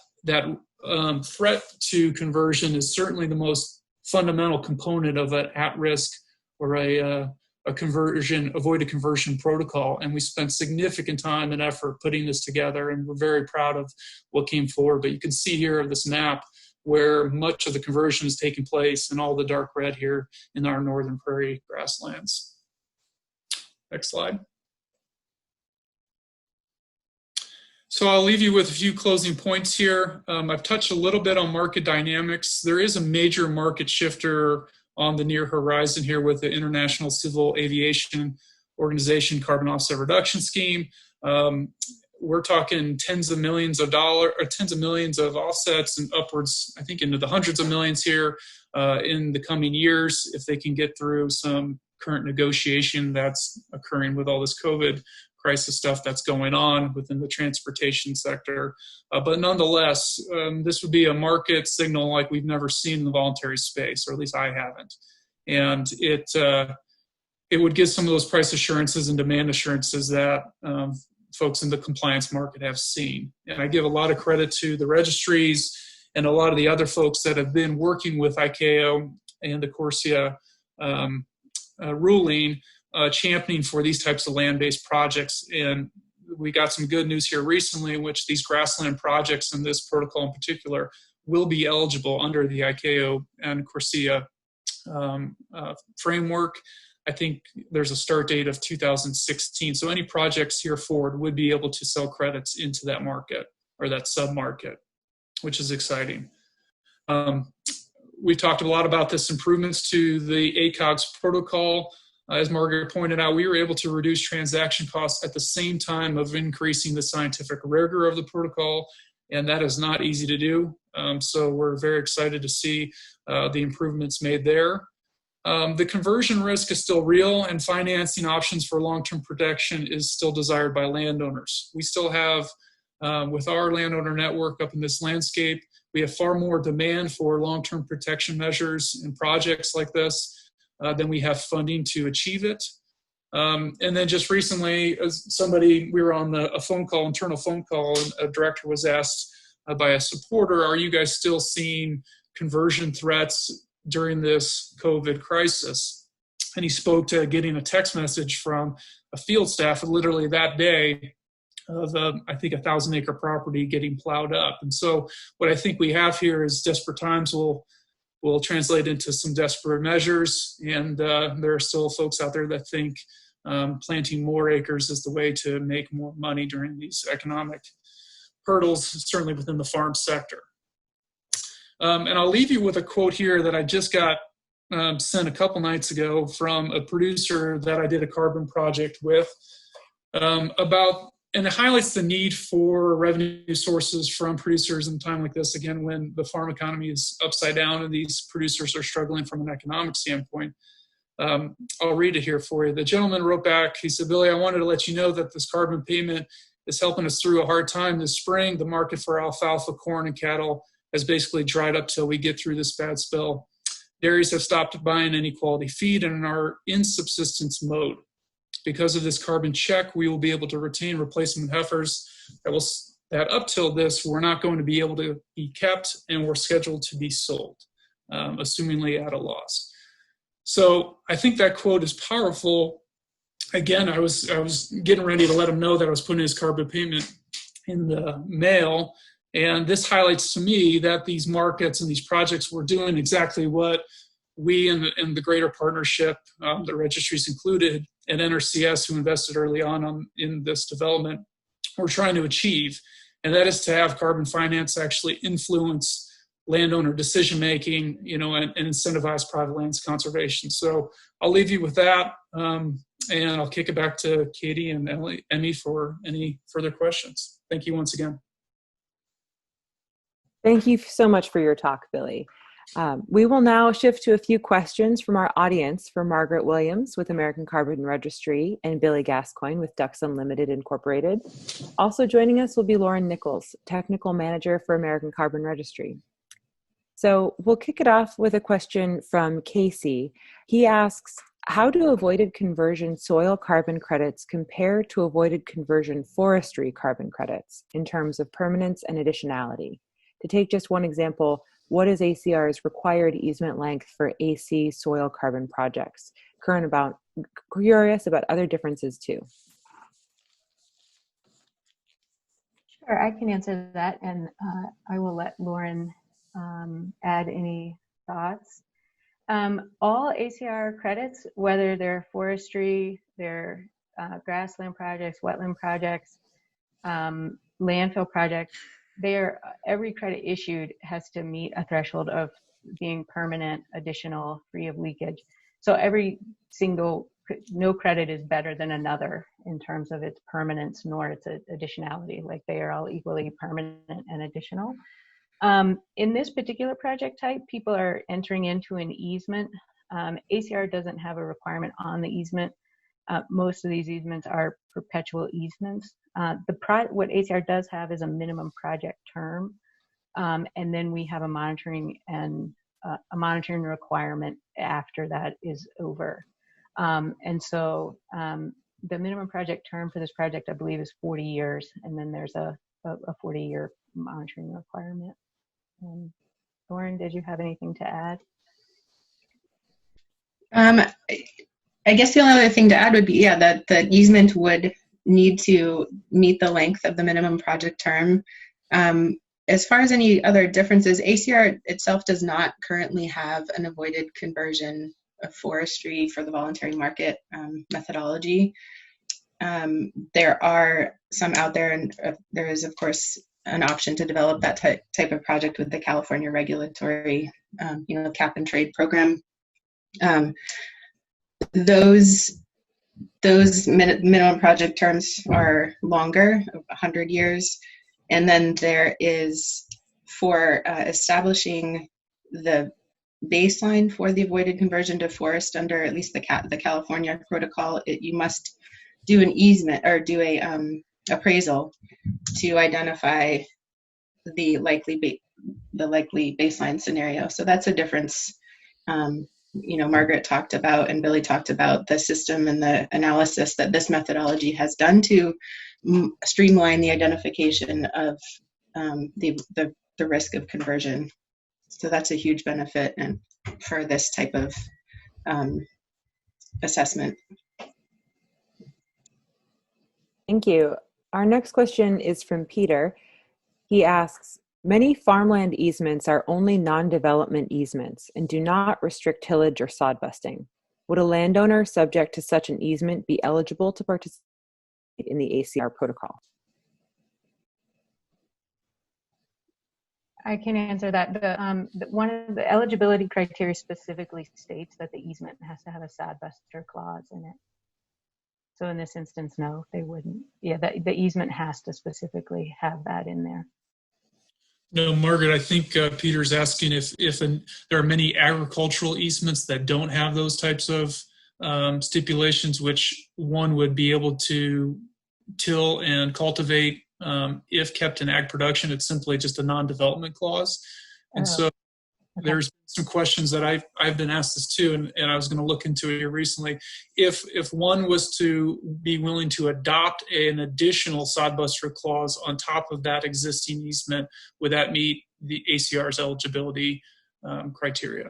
threat to conversion is certainly the most fundamental component of an at-risk or a avoided conversion protocol. And we spent significant time and effort putting this together, and we're very proud of what came forward. But you can see here of this map where much of the conversion is taking place, and all the dark red here in our northern prairie grasslands. Next slide. So I'll leave you with a few closing points here. I've touched a little bit on market dynamics. There is a major market shifter on the near horizon here with the International Civil Aviation Organization Carbon Offset Reduction Scheme. We're talking tens of millions of dollars, or tens of millions of offsets, and upwards, I think, into the hundreds of millions here in the coming years, if they can get through some current negotiation that's occurring with all this COVID crisis stuff that's going on within the transportation sector. But nonetheless, this would be a market signal like we've never seen in the voluntary space, or at least I haven't. And it would give some of those price assurances and demand assurances that folks in the compliance market have seen. And I give a lot of credit to the registries and a lot of the other folks that have been working with ICAO and the CORSIA ruling, championing for these types of land-based projects. And we got some good news here recently, in which these grassland projects, and this protocol in particular, will be eligible under the ICAO and CORSIA framework. I think there's a start date of 2016. So any projects here forward would be able to sell credits into that market, or that sub-market, which is exciting. We talked a lot about this improvements to the ACOG's protocol. As Margaret pointed out, we were able to reduce transaction costs at the same time of increasing the scientific rigor of the protocol, and that is not easy to do. So we're very excited to see the improvements made there. The conversion risk is still real, and financing options for long-term protection is still desired by landowners. We still have, with our landowner network up in this landscape, we have far more demand for long-term protection measures and projects like this than we have funding to achieve it. And then just recently, we were on a phone call, internal phone call, and a director was asked by a supporter, are you guys still seeing conversion threats during this COVID crisis? and he spoke to getting a text message from a field staff literally that day of, I think, 1,000-acre property getting plowed up. And so what I think we have here is desperate times will translate into some desperate measures. And there are still folks out there that think planting more acres is the way to make more money during these economic hurdles, certainly within the farm sector. And I'll leave you with a quote here that I just got sent a couple nights ago from a producer that I did a carbon project with about, and it highlights the need for revenue sources from producers in a time like this, again, when the farm economy is upside down and these producers are struggling from an economic standpoint. I'll read it here for you. The gentleman wrote back, he said, "Billy, I wanted to let you know that this carbon payment is helping us through a hard time this spring. The market for alfalfa, corn, and cattle has basically dried up till we get through this bad spell. Dairies have stopped buying any quality feed and are in subsistence mode. Because of this carbon check, we will be able to retain replacement heifers that up till this were not going to be able to be kept and were scheduled to be sold, assumingly at a loss." So I think that quote is powerful. Again, I was getting ready to let him know that I was putting his carbon payment in the mail. And this highlights to me that these markets and these projects were doing exactly what we and the greater partnership, the registries included, and NRCS, who invested early on in this development, were trying to achieve. And that is to have carbon finance actually influence landowner decision-making, and incentivize private lands conservation. So I'll leave you with that, and I'll kick it back to Katie and Emmy for any further questions. Thank you once again. Thank you so much for your talk, Billy. We will now shift to a few questions from our audience for Margaret Williams with American Carbon Registry and Billy Gascoigne with Ducks Unlimited Incorporated. Also joining us will be Lauren Nichols, Technical Manager for American Carbon Registry. So we'll kick it off with a question from Casey. He asks, how do avoided conversion soil carbon credits compare to avoided conversion forestry carbon credits in terms of permanence and additionality? To take just one example, what is ACR's required easement length for AC soil carbon projects? Curious about other differences too. Sure, I can answer that, and I will let Lauren add any thoughts. All ACR credits, whether they're forestry, they're grassland projects, wetland projects, landfill projects, every credit issued has to meet a threshold of being permanent, additional, free of leakage. So no credit is better than another in terms of its permanence nor its additionality. Like, they are all equally permanent and additional. In this particular project type, people are entering into an easement. ACR doesn't have a requirement on the easement. Most of these easements are perpetual easements. What ACR does have is a minimum project term, and then we have a monitoring requirement after that is over. And so the minimum project term for this project, I believe, is 40 years, and then there's a 40-year monitoring requirement. Lauren, did you have anything to add? I guess the only other thing to add would be, that the easement would need to meet the length of the minimum project term. As far as any other differences, ACR itself does not currently have an avoided conversion of forestry for the voluntary market methodology. There are some out there, and there is, of course, an option to develop that type of project with the California regulatory, cap and trade program. Those minimum project terms are longer, 100 years. And then there is, for establishing the baseline for the avoided conversion to forest under at least the California protocol, you must do an easement or do a appraisal to identify the likely baseline scenario. So that's a difference. Margaret talked about and Billy talked about the system and the analysis that this methodology has done to streamline the identification of the risk of conversion. So that's a huge benefit and for this type of assessment. Thank you. Our next question is from Peter. He asks, many farmland easements are only non-development easements and do not restrict tillage or sod busting. Would a landowner subject to such an easement be eligible to participate in the ACR protocol? I can answer that. One of the eligibility criteria specifically states that the easement has to have a sod buster clause in it. So in this instance, no, they wouldn't. Yeah, the easement has to specifically have that in there. No, Margaret, I think Peter's asking if there are many agricultural easements that don't have those types of stipulations, which one would be able to till and cultivate if kept in ag production. It's simply just a non-development clause. And so there's some questions that I've been asked this too, and I was going to look into it here recently. If one was to be willing to adopt an additional sodbuster clause on top of that existing easement, would that meet the ACR's eligibility criteria?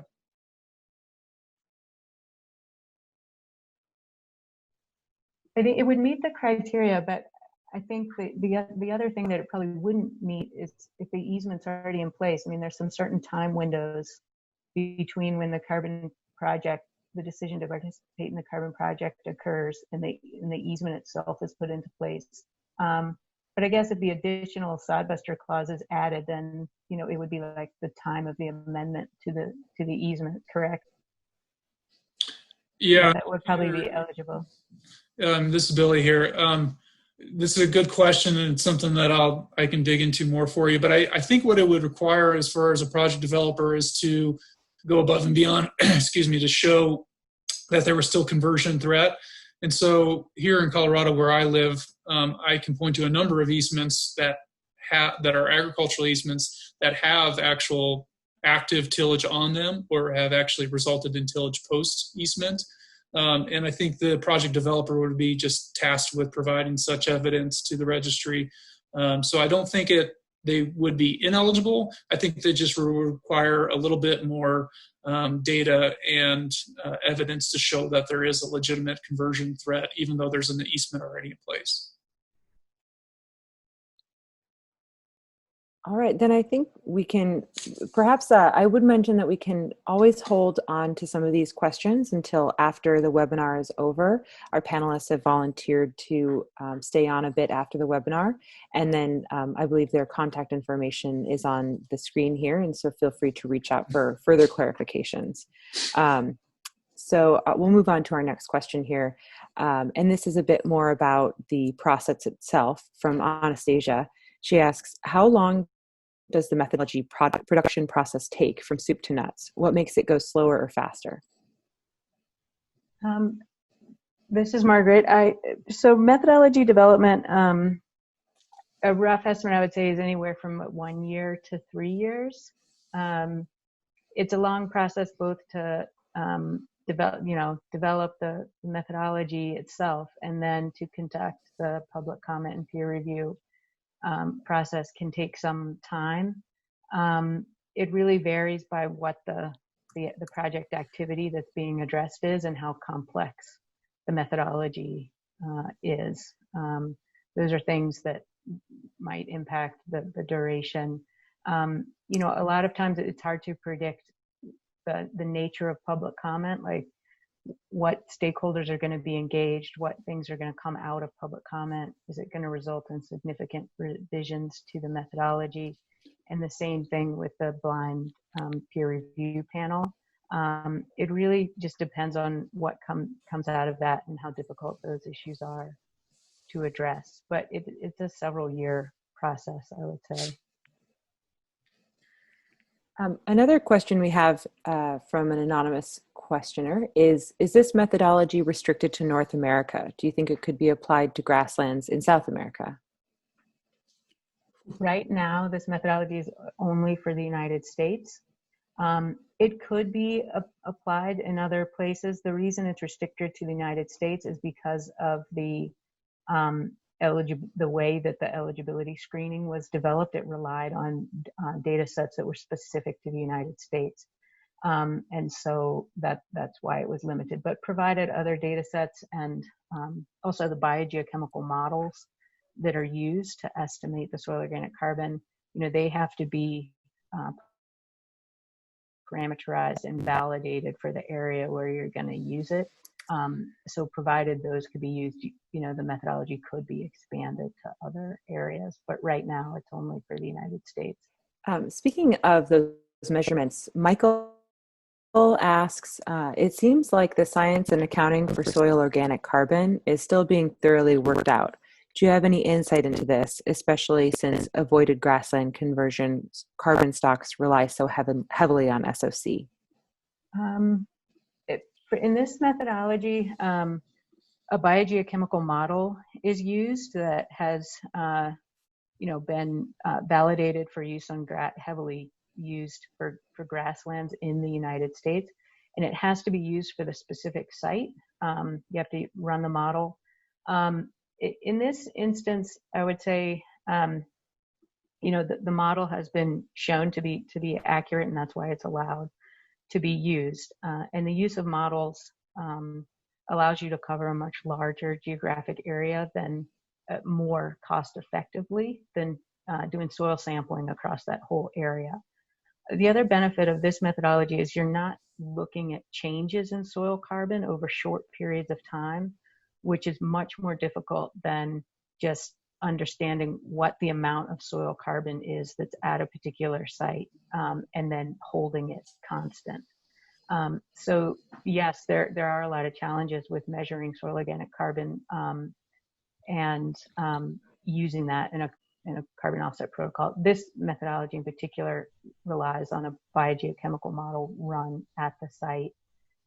I think it would meet the criteria, but I think the other thing that it probably wouldn't meet is if the easement's already in place. I mean, there's some certain time windows between when the carbon project, the decision to participate in the carbon project occurs and the easement itself is put into place. But I guess if the additional sodbuster clause is added, then it would be like the time of the amendment to the easement, correct? Yeah, that would probably be eligible. This is Billy here. This is a good question, and it's something that I can dig into more for you. But I think what it would require as far as a project developer is to go above and beyond, excuse me, to show that there was still conversion threat. And so here in Colorado where I live, I can point to a number of easements that are agricultural easements that have actual active tillage on them or have actually resulted in tillage post easement. And I think the project developer would be just tasked with providing such evidence to the registry. So I don't think they would be ineligible. I think they just require a little bit more data and evidence to show that there is a legitimate conversion threat, even though there's an easement already in place. All right, then I think we can, perhaps I would mention that we can always hold on to some of these questions until after the webinar is over. Our panelists have volunteered to stay on a bit after the webinar, and then I believe their contact information is on the screen here, and so feel free to reach out for further clarifications. So we'll move on to our next question here, and this is a bit more about the process itself from Anastasia. She asks, how long does the methodology production process take from soup to nuts? What makes it go slower or faster? This is Margaret. So methodology development, a rough estimate I would say is anywhere from 1 year to 3 years. It's a long process both to develop the methodology itself and then to conduct the public comment and peer review process can take some time. It really varies by what the project activity that's being addressed is and how complex the methodology is. Those are things that might impact the duration. A lot of times it's hard to predict the nature of public comment, like what stakeholders are going to be engaged, what things are going to come out of public comment. Is it going to result in significant revisions to the methodology? And the same thing with the blind peer review panel. It really just depends on what comes out of that and how difficult those issues are to address. But it's a several year process, I would say. Another question we have from an anonymous questioner is this methodology restricted to North America? Do you think it could be applied to grasslands in South America? Right now, this methodology is only for the United States. It could be applied in other places. The reason it's restricted to the United States is because of the way that the eligibility screening was developed. It relied on data sets that were specific to the United States. And so that's why it was limited, but provided other data sets and also the biogeochemical models that are used to estimate the soil organic carbon, they have to be parameterized and validated for the area where you're going to use it. So provided those could be used, the methodology could be expanded to other areas, but right now it's only for the United States. Speaking of those measurements, Michael asks, it seems like the science and accounting for soil organic carbon is still being thoroughly worked out. Do you have any insight into this, especially since avoided grassland conversion carbon stocks rely so heavily on SOC? In this methodology, a biogeochemical model is used that has been validated for use on heavily used for grasslands in the United States, and it has to be used for the specific site. You have to run the model. In this instance, I would say, the model has been shown to be accurate, and that's why it's allowed to be used. And the use of models allows you to cover a much larger geographic area than more cost effectively than doing soil sampling across that whole area. The other benefit of this methodology is you're not looking at changes in soil carbon over short periods of time, which is much more difficult than just understanding what the amount of soil carbon is that's at a particular site and then holding it constant. So yes, there are a lot of challenges with measuring soil organic carbon and using that in a carbon offset protocol. This methodology in particular relies on a biogeochemical model run at the site,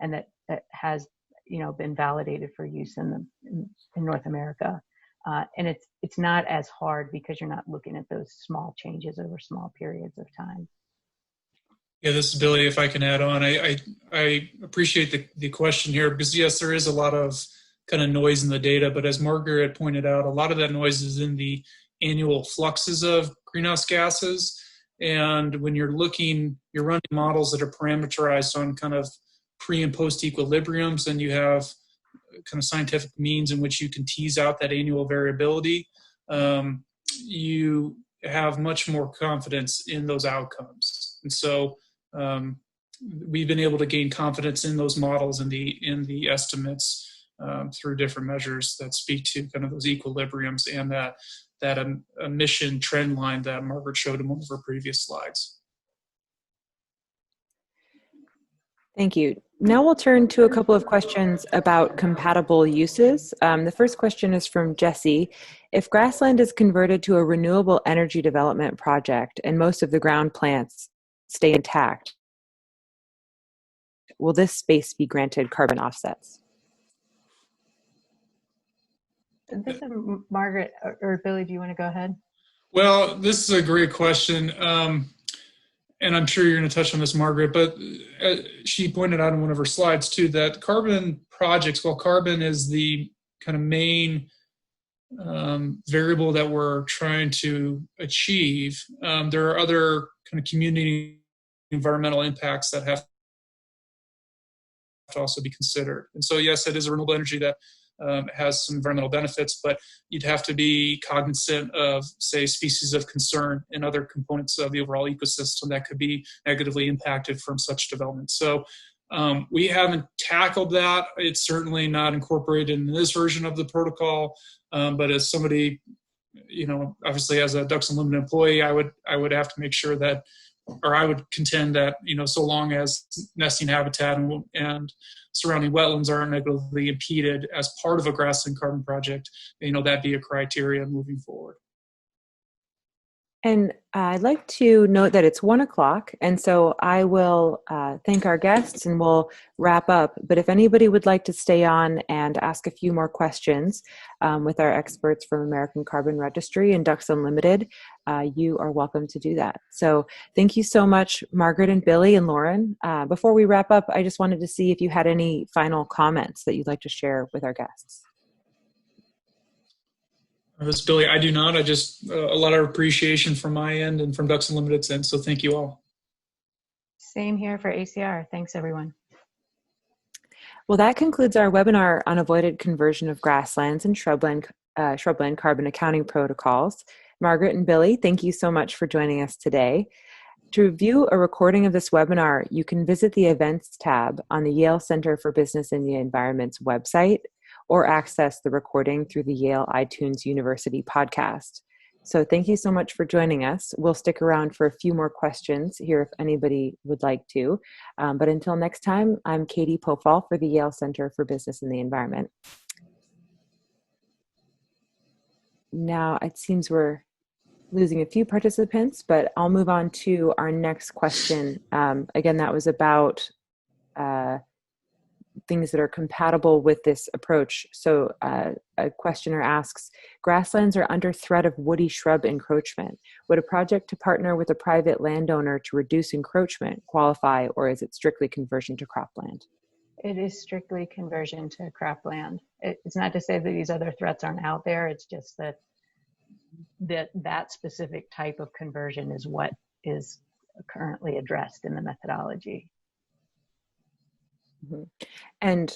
and that has been validated for use in North America. And it's not as hard because you're not looking at those small changes over small periods of time. Yeah, this is Billy. If I can add on, I appreciate the question here, because yes, there is a lot of kind of noise in the data, but as Margaret pointed out, a lot of that noise is in the annual fluxes of greenhouse gases. And when you're running models that are parameterized on kind of pre and post equilibriums, and you have kind of scientific means in which you can tease out that annual variability, you have much more confidence in those outcomes. And so we've been able to gain confidence in those models and the estimates through different measures that speak to kind of those equilibriums and that emission trend line that Margaret showed in one of her previous slides. Thank you. Now we'll turn to a couple of questions about compatible uses. The first question is from Jesse. If grassland is converted to a renewable energy development project and most of the ground plants stay intact, will this space be granted carbon offsets? This is Margaret or Billy, do you want to go ahead? Well, this is a great question. And I'm sure you're going to touch on this, Margaret, but she pointed out in one of her slides too that carbon projects, while carbon is the kind of main variable that we're trying to achieve, there are other kind of community environmental impacts that have to also be considered. And so yes, it is a renewable energy that has some environmental benefits, but you'd have to be cognizant of, say, species of concern and other components of the overall ecosystem that could be negatively impacted from such development. So we haven't tackled that. It's certainly not incorporated in this version of the protocol, but as somebody, obviously as a Ducks Unlimited employee, I would have to make sure that, or I would contend that, so long as nesting habitat and surrounding wetlands aren't negatively impeded as part of a grassland carbon project, that be a criteria moving forward. And I'd like to note that it's 1 o'clock, and so I will thank our guests and we'll wrap up. But if anybody would like to stay on and ask a few more questions with our experts from American Carbon Registry and Ducks Unlimited, you are welcome to do that. So thank you so much, Margaret and Billy and Lauren. Before we wrap up, I just wanted to see if you had any final comments that you'd like to share with our guests. This is Billy. I do not. I just a lot of appreciation from my end and from Ducks Unlimited's end. So thank you all. Same here for ACR. Thanks, everyone. Well, that concludes our webinar on avoided conversion of grasslands and shrubland carbon accounting protocols. Margaret and Billy, thank you so much for joining us today. To view a recording of this webinar, you can visit the Events tab on the Yale Center for Business and the Environment's website, or access the recording through the Yale iTunes University podcast. So thank you so much for joining us. We'll stick around for a few more questions here if anybody would like to. But until next time, I'm Katie Pothole for the Yale Center for Business and the Environment. Now it seems we're losing a few participants, but I'll move on to our next question. Again, that was about things that are compatible with this approach. So a questioner asks, grasslands are under threat of woody shrub encroachment. Would a project to partner with a private landowner to reduce encroachment qualify, or is it strictly conversion to cropland? It is strictly conversion to cropland. It's not to say that these other threats aren't out there. It's just that that specific type of conversion is what is currently addressed in the methodology. Mm-hmm. And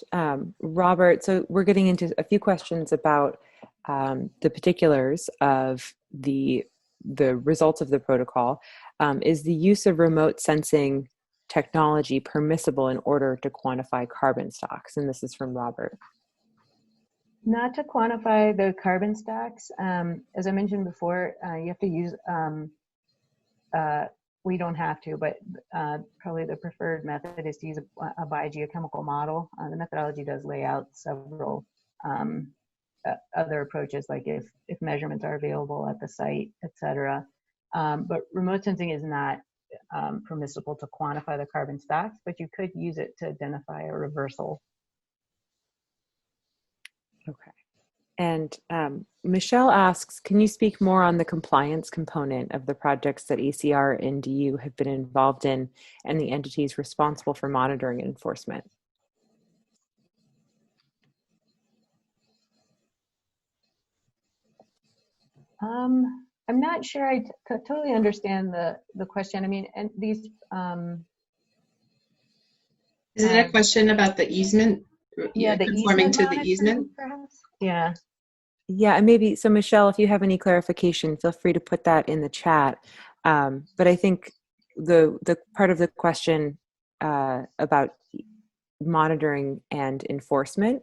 Robert, so we're getting into a few questions about the particulars of the results of the protocol. Is the use of remote sensing technology permissible in order to quantify carbon stocks? And this is from Robert. Not to quantify the carbon stocks. As I mentioned before, you have to use, we don't have to, but probably the preferred method is to use a biogeochemical model. The methodology does lay out several other approaches, like if measurements are available at the site, etc. But remote sensing is not permissible to quantify the carbon stocks, but you could use it to identify a reversal. Okay. And Michelle asks, can you speak more on the compliance component of the projects that ACR and DU have been involved in and the entities responsible for monitoring and enforcement? I'm not sure I totally understand the question. I mean, and these... Is it a question about the easement? Yeah, the conforming easement to the easement? Perhaps? Yeah. Yeah, and maybe, so Michelle, if you have any clarification, feel free to put that in the chat. But I think the part of the question about monitoring and enforcement,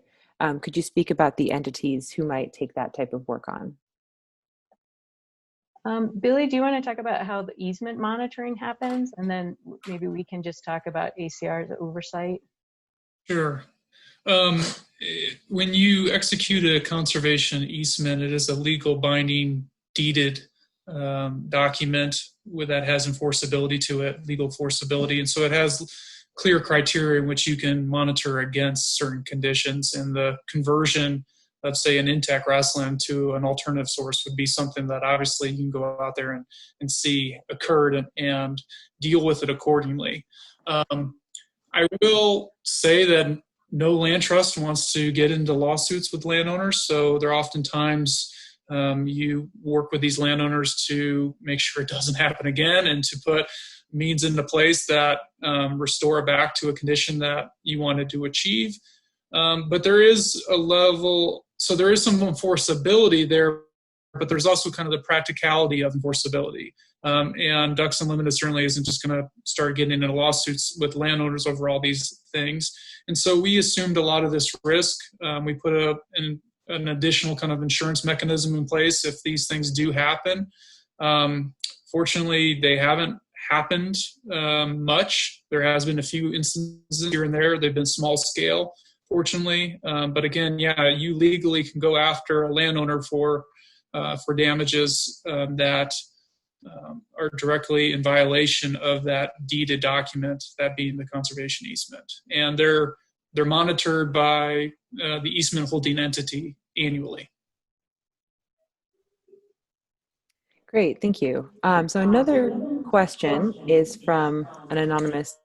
could you speak about the entities who might take that type of work on? Billy, do you want to talk about how the easement monitoring happens? And then maybe we can just talk about ACR's oversight. Sure. When you execute a conservation easement, it is a legal binding deeded document that has enforceability to it, legal enforceability. And so it has clear criteria in which you can monitor against certain conditions. And the conversion of, say, an intact grassland to an alternative source would be something that obviously you can go out there and see occurred and deal with it accordingly. I will say that no land trust wants to get into lawsuits with landowners, so they're oftentimes you work with these landowners to make sure it doesn't happen again and to put means into place that restore it back to a condition that you wanted to achieve. But there is a level, so there is some enforceability there, but there's also kind of the practicality of enforceability. And Ducks Unlimited certainly isn't just going to start getting into lawsuits with landowners over all these things. And so we assumed a lot of this risk. We put an additional kind of insurance mechanism in place if these things do happen. Fortunately, they haven't happened much. There has been a few instances here and there. They've been small scale, fortunately. But again, yeah, you legally can go after a landowner for damages that are directly in violation of that deeded document, that being the conservation easement. And they're monitored by the easement holding entity annually. Great, thank you. So another question is from an anonymous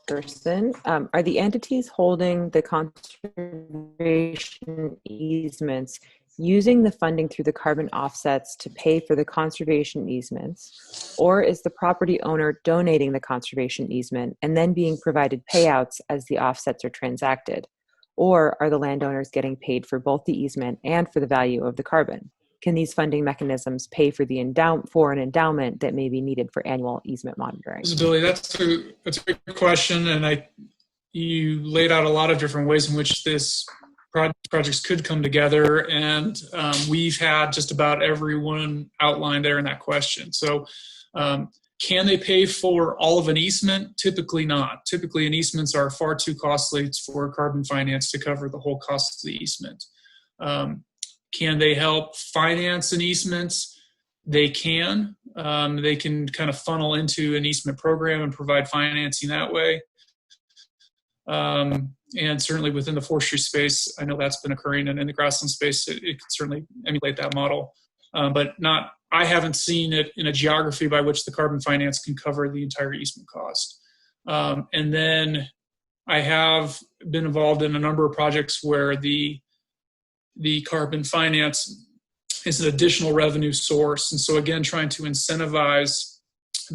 person. Are the entities holding the conservation easements using the funding through the carbon offsets to pay for the conservation easements, or is the property owner donating the conservation easement and then being provided payouts as the offsets are transacted? Or are the landowners getting paid for both the easement and for the value of the carbon? Can these funding mechanisms pay for an endowment that may be needed for annual easement monitoring? Billy, that's a great question, and you laid out a lot of different ways in which this projects could come together, and we've had just about everyone outlined there in that question. So, can they pay for all of an easement? Typically not. Typically, easements are far too costly for carbon finance to cover the whole cost of the easement. Can they help finance an easement? They can. They can kind of funnel into an easement program and provide financing that way. And certainly within the forestry space, I know that's been occurring, and in the grassland space, it could certainly emulate that model. But I haven't seen it in a geography by which the carbon finance can cover the entire easement cost. And then I have been involved in a number of projects where the carbon finance is an additional revenue source. And so again, trying to incentivize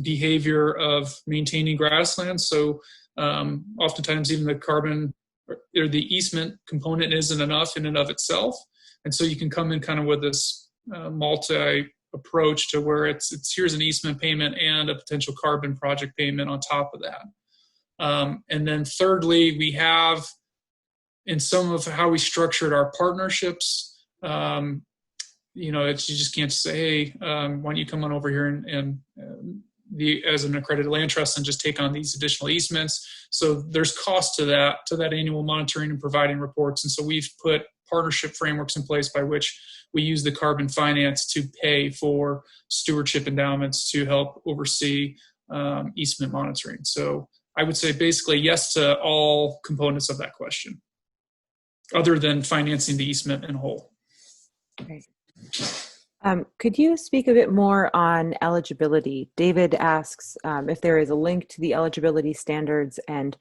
behavior of maintaining grasslands. So oftentimes even the carbon or the easement component isn't enough in and of itself. And so you can come in kind of with this multi approach to where it's here's an easement payment and a potential carbon project payment on top of that. And then thirdly, we have in some of how we structured our partnerships, you just can't say, hey, why don't you come on over here and as an accredited land trust and just take on these additional easements. So there's cost to that annual monitoring and providing reports. And so we've put partnership frameworks in place by which we use the carbon finance to pay for stewardship endowments to help oversee easement monitoring. So I would say basically yes to all components of that question, other than financing the easement in whole. Okay. Could you speak a bit more on eligibility? David asks if there is a link to the eligibility standards and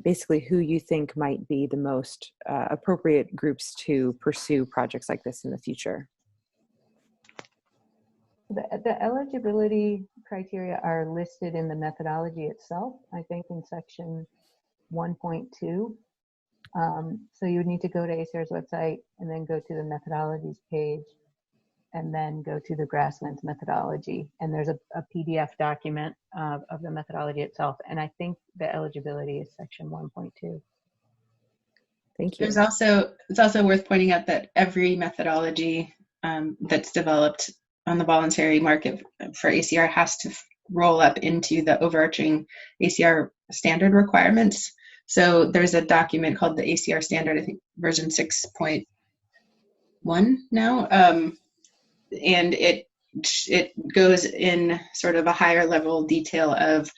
basically who you think might be the most appropriate groups to pursue projects like this in the future. The eligibility criteria are listed in the methodology itself, I think in section 1.2. So you would need to go to ACR's website and then go to the methodologies page and then go to the Grasslands methodology. And there's a PDF document of the methodology itself. And I think the eligibility is section 1.2. Thank you. It's also worth pointing out that every methodology that's developed on the voluntary market for ACR has to roll up into the overarching ACR standard requirements. So there's a document called the ACR standard, I think version 6.1 now, and it goes in sort of a higher level detail of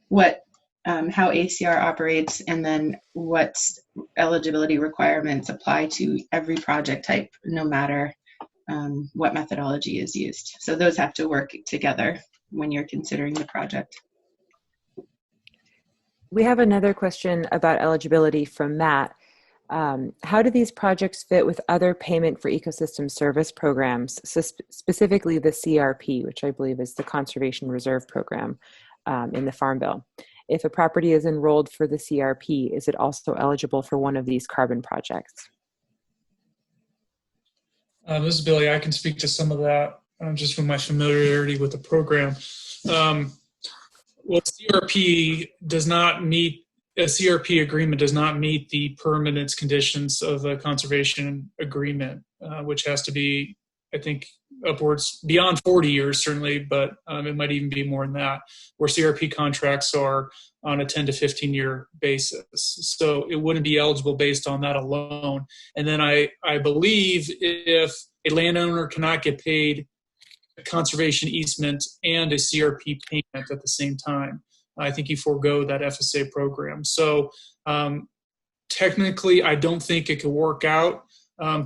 what how ACR operates, and then what eligibility requirements apply to every project type, no matter what methodology is used. So those have to work together when you're considering the project. We have another question about eligibility from Matt. How do these projects fit with other payment for ecosystem service programs, specifically the CRP, which I believe is the Conservation Reserve Program in the Farm Bill? If a property is enrolled for the CRP, is it also eligible for one of these carbon projects? This is Billy. I can speak to some of that just from my familiarity with the program. Well, CRP does not meet, a CRP agreement does not meet the permanence conditions of a conservation agreement, which has to be, I think, upwards beyond 40 years, certainly, but it might even be more than that, where CRP contracts are on a 10 to 15 year basis. So it wouldn't be eligible based on that alone. And then I believe if a landowner cannot get paid a conservation easement and a CRP payment at the same time, I think you forego that FSA program. So technically, I don't think it could work out.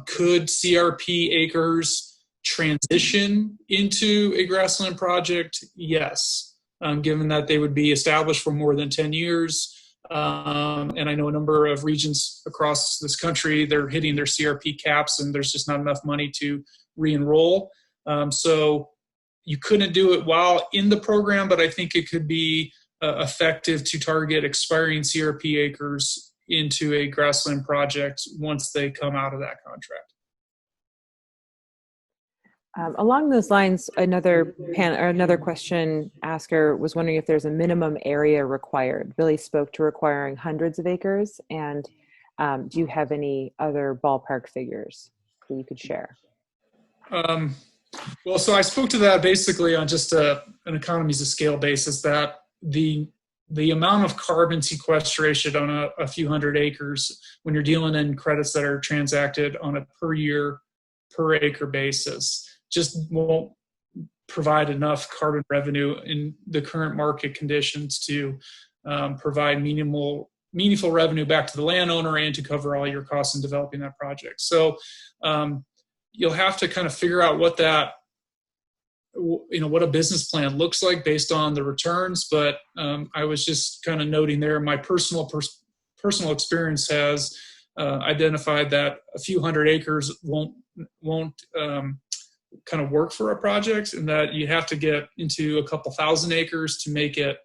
Could CRP acres transition into a grassland project? Yes, given that they would be established for more than 10 years. And I know a number of regions across this country, they're hitting their CRP caps and there's just not enough money to re-enroll. So you couldn't do it while in the program, but I think it could be effective to target expiring CRP acres into a grassland project once they come out of that contract. Along those lines, another question asker was wondering if there's a minimum area required. Billy spoke to requiring hundreds of acres, and do you have any other ballpark figures that you could share? Well, so I spoke to that basically on just an economies of scale basis, that the amount of carbon sequestration on a few hundred acres, when you're dealing in credits that are transacted on a per year, per acre basis, just won't provide enough carbon revenue in the current market conditions to provide meaningful revenue back to the landowner and to cover all your costs in developing that project. So you'll have to kind of figure out what what a business plan looks like based on the returns. But I was just kind of noting there, my personal experience has identified that a few hundred acres won't kind of work for a project, and that you have to get into a couple thousand acres to make it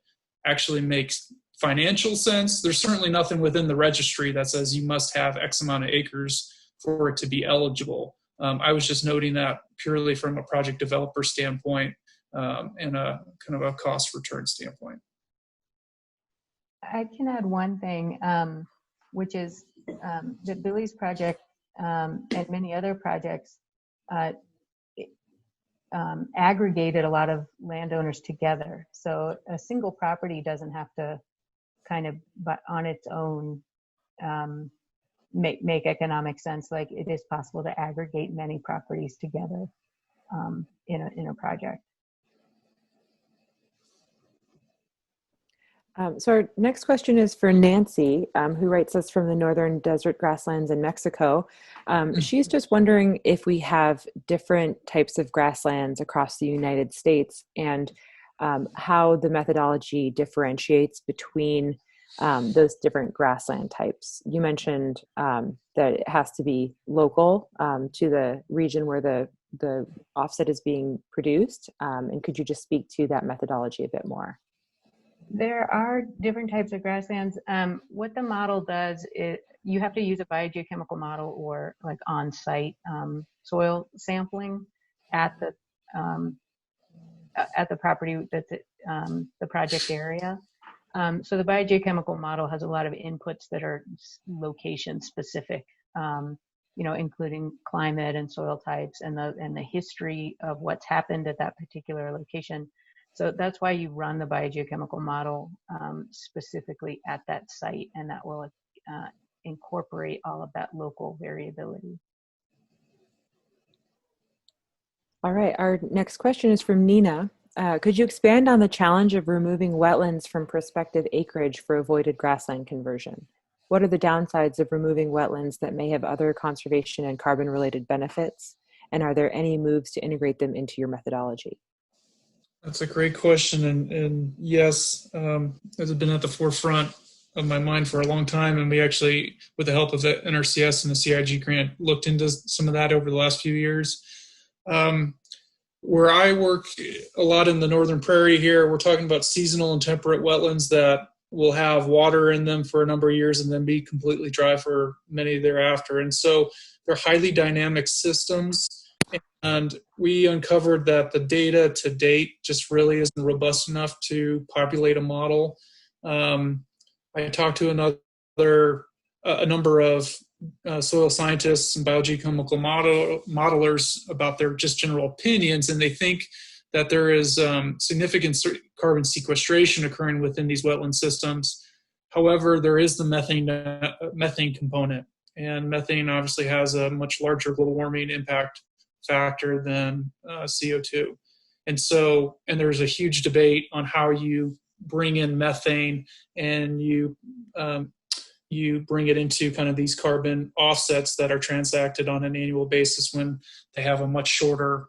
actually make financial sense. There's certainly nothing within the registry that says you must have X amount of acres for it to be eligible. I was just noting that purely from a project developer standpoint and a kind of a cost return standpoint. I can add one thing, which is that Billy's project and many other projects aggregated a lot of landowners together. So a single property doesn't have to kind of, but on its own, make economic sense. Like, it is possible to aggregate many properties together in a project. So our next question is for Nancy, who writes us from the northern desert grasslands in Mexico. She's just wondering if we have different types of grasslands across the United States, and how the methodology differentiates between those different grassland types. You mentioned that it has to be local to the region where the offset is being produced. And could you just speak to that methodology a bit more? There are different types of grasslands. What the model does is you have to use a biogeochemical model or like on-site soil sampling at the property that's the project area. So the biogeochemical model has a lot of inputs that are location specific, including climate and soil types and the history of what's happened at that particular location. So that's why you run the biogeochemical model specifically at that site, and that will incorporate all of that local variability. All right, our next question is from Nina. Could you expand on the challenge of removing wetlands from prospective acreage for avoided grassland conversion? What are the downsides of removing wetlands that may have other conservation and carbon-related benefits? And are there any moves to integrate them into your methodology? That's a great question, and yes, it's been at the forefront of my mind for a long time, and we actually, with the help of the NRCS and the CIG grant, looked into some of that over the last few years. Where I work a lot in the northern Prairie here, we're talking about seasonal and temperate wetlands that will have water in them for a number of years and then be completely dry for many thereafter. And so they're highly dynamic systems. And we uncovered that the data to date just really isn't robust enough to populate a model. I talked to a number of soil scientists and biogeochemical modelers about their just general opinions, and they think that there is significant carbon sequestration occurring within these wetland systems. However, there is the methane component, and methane obviously has a much larger global warming impact factor than CO2. And there's a huge debate on how you bring in methane and you bring it into kind of these carbon offsets that are transacted on an annual basis when they have a much shorter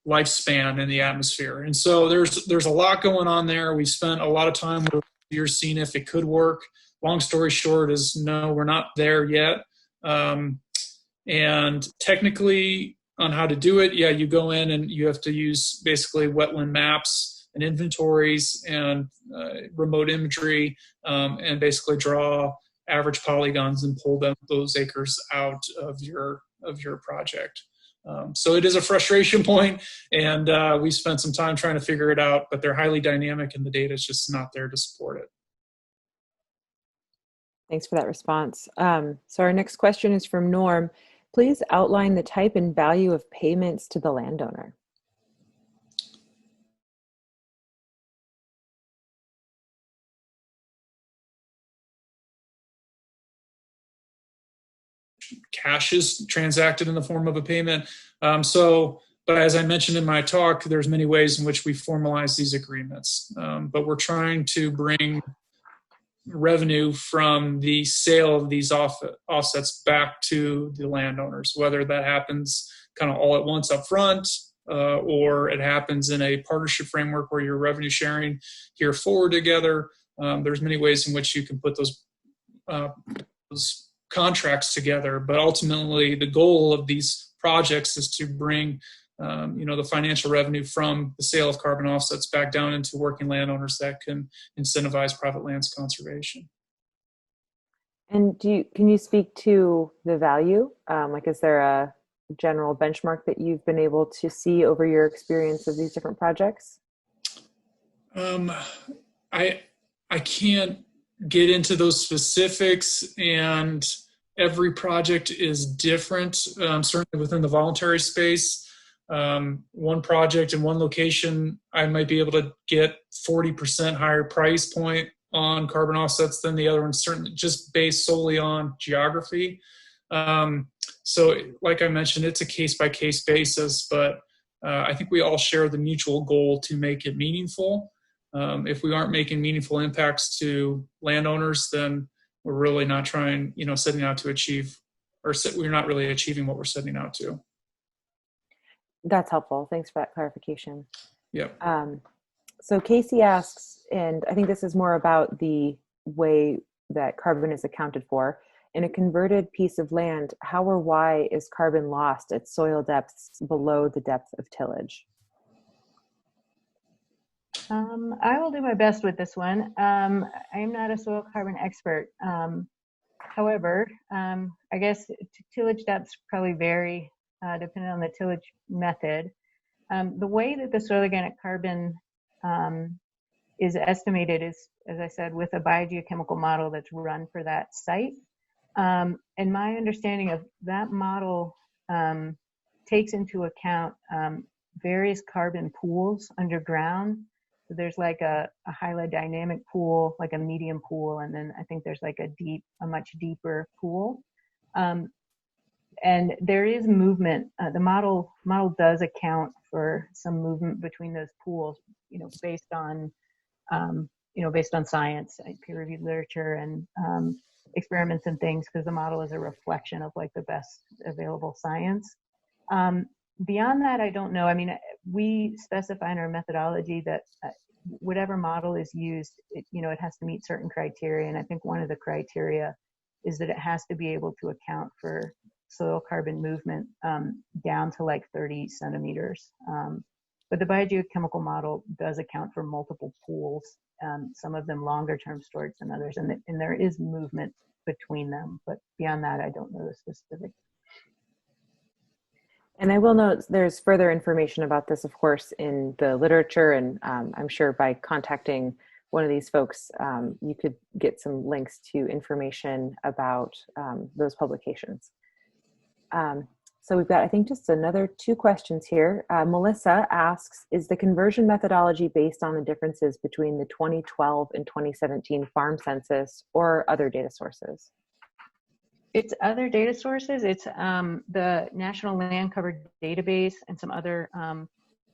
lifespan in the atmosphere. And so there's a lot going on there. We've spent a lot of time over the years seeing if it could work. long story short is no, we're not there yet. And technically on how to do it, yeah, you go in and you have to use basically wetland maps and inventories and remote imagery, and basically draw average polygons and pull those acres out of your project. So it is a frustration point, and we spent some time trying to figure it out, but they're highly dynamic and the data is just not there to support it. Thanks for that response. So our next question is from Norm. Please outline the type and value of payments to the landowner. Cash is transacted in the form of a payment. But as I mentioned in my talk, there's many ways in which we formalize these agreements. But we're trying to bring revenue from the sale of these offsets back to the landowners, whether that happens kind of all at once up front, or it happens in a partnership framework where you're revenue sharing here forward together. There's many ways in which you can put those contracts together, but ultimately the goal of these projects is to bring the financial revenue from the sale of carbon offsets back down into working landowners that can incentivize private lands conservation. And can you speak to the value? Is there a general benchmark that you've been able to see over your experience of these different projects? I can't get into those specifics, and every project is different, certainly within the voluntary space. One project in one location, I might be able to get 40% higher price point on carbon offsets than the other one, certainly just based solely on geography. So like I mentioned, it's a case-by-case basis, but I think we all share the mutual goal to make it meaningful. If we aren't making meaningful impacts to landowners, then we're really not trying, setting out to achieve, or we're not really achieving what we're setting out to. That's helpful. Thanks for that clarification. Yep. So Casey asks, and I think this is more about the way that carbon is accounted for. In a converted piece of land, how or why is carbon lost at soil depths below the depth of tillage? I will do my best with this one. I am not a soil carbon expert. However, I guess tillage depths probably vary depending on the tillage method. The way that the soil organic carbon is estimated is, as I said, with a biogeochemical model that's run for that site. And my understanding of that model takes into account various carbon pools underground. So there's like a highly dynamic pool, like a medium pool, and then I think there's like a much deeper pool. And there is movement. The model does account for some movement between those pools, based on science, peer-reviewed literature, and experiments and things, because the model is a reflection of like the best available science. Beyond that, I don't know. I mean, we specify in our methodology that whatever model is used, it has to meet certain criteria. And I think one of the criteria is that it has to be able to account for soil carbon movement down to like 30 centimeters. But the biogeochemical model does account for multiple pools, some of them longer term storage than others, and there is movement between them. But beyond that, I don't know the specifics. And I will note there's further information about this, of course, in the literature, and I'm sure by contacting one of these folks, you could get some links to information about those publications. So we've got, I think, just another 2 questions here. Melissa asks, is the conversion methodology based on the differences between the 2012 and 2017 farm census or other data sources? It's other data sources. It's the National Land Cover Database and some other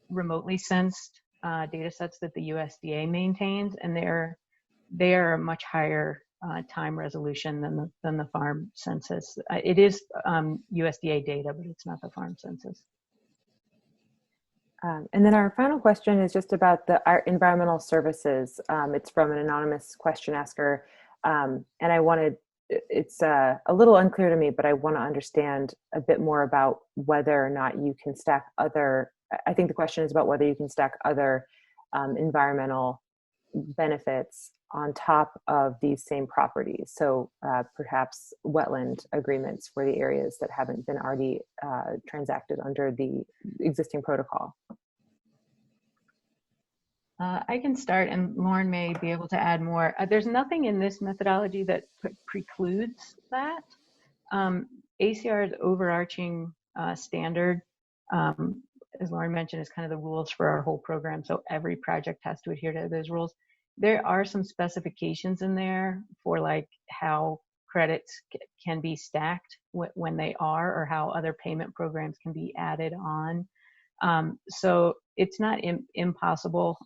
remotely sensed data sets that the USDA maintains, and they are a much higher time resolution than the farm census. It is USDA data, but it's not the farm census. And then our final question is just about our environmental services. It's from an anonymous question asker. And I wanted, it's a little unclear to me, but I want to understand a bit more about whether or not you can stack other, I think the question is about whether you can stack other environmental benefits on top of these same properties. So perhaps wetland agreements for the areas that haven't been already transacted under the existing protocol. I can start, and Lauren may be able to add more. There's nothing in this methodology that precludes that. ACR's overarching standard, as Lauren mentioned, is kind of the rules for our whole program. So every project has to adhere to those rules. There are some specifications in there for like how credits can be stacked when they are, or how other payment programs can be added on. So it's not impossible,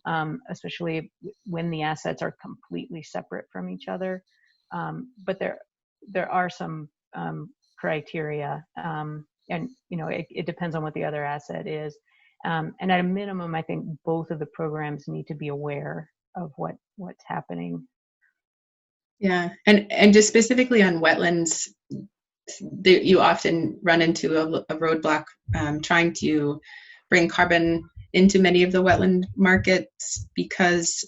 especially when the assets are completely separate from each other. But there are some criteria, and it depends on what the other asset is. And at a minimum, I think both of the programs need to be aware of what's happening. Yeah, and just specifically on wetlands, you often run into a roadblock trying to bring carbon into many of the wetland markets, because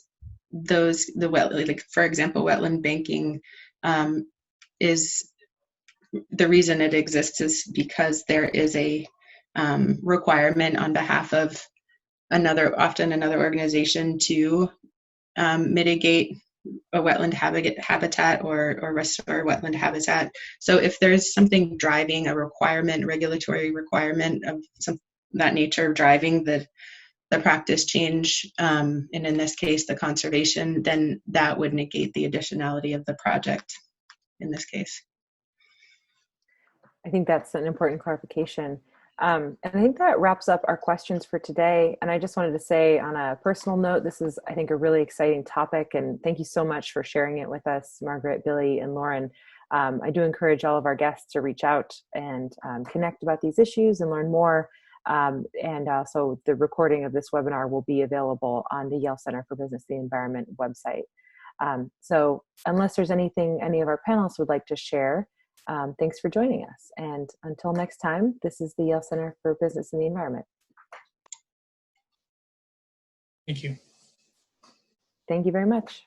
like for example, wetland banking is the reason it exists is because there is a requirement on behalf of often another organization to mitigate a wetland habitat or restore wetland habitat. So if there's something driving a requirement, regulatory requirement of that nature driving the practice change, and in this case the conservation, then that would negate the additionality of the project in this case. I think that's an important clarification. And I think that wraps up our questions for today. And I just wanted to say on a personal note, this is, I think, a really exciting topic. And thank you so much for sharing it with us, Margaret, Billy, and Lauren. I do encourage all of our guests to reach out and connect about these issues and learn more. And also the recording of this webinar will be available on the Yale Center for Business and the Environment website. So unless there's anything any of our panelists would like to share, thanks for joining us. And until next time, this is the Yale Center for Business and the Environment. Thank you. Thank you very much.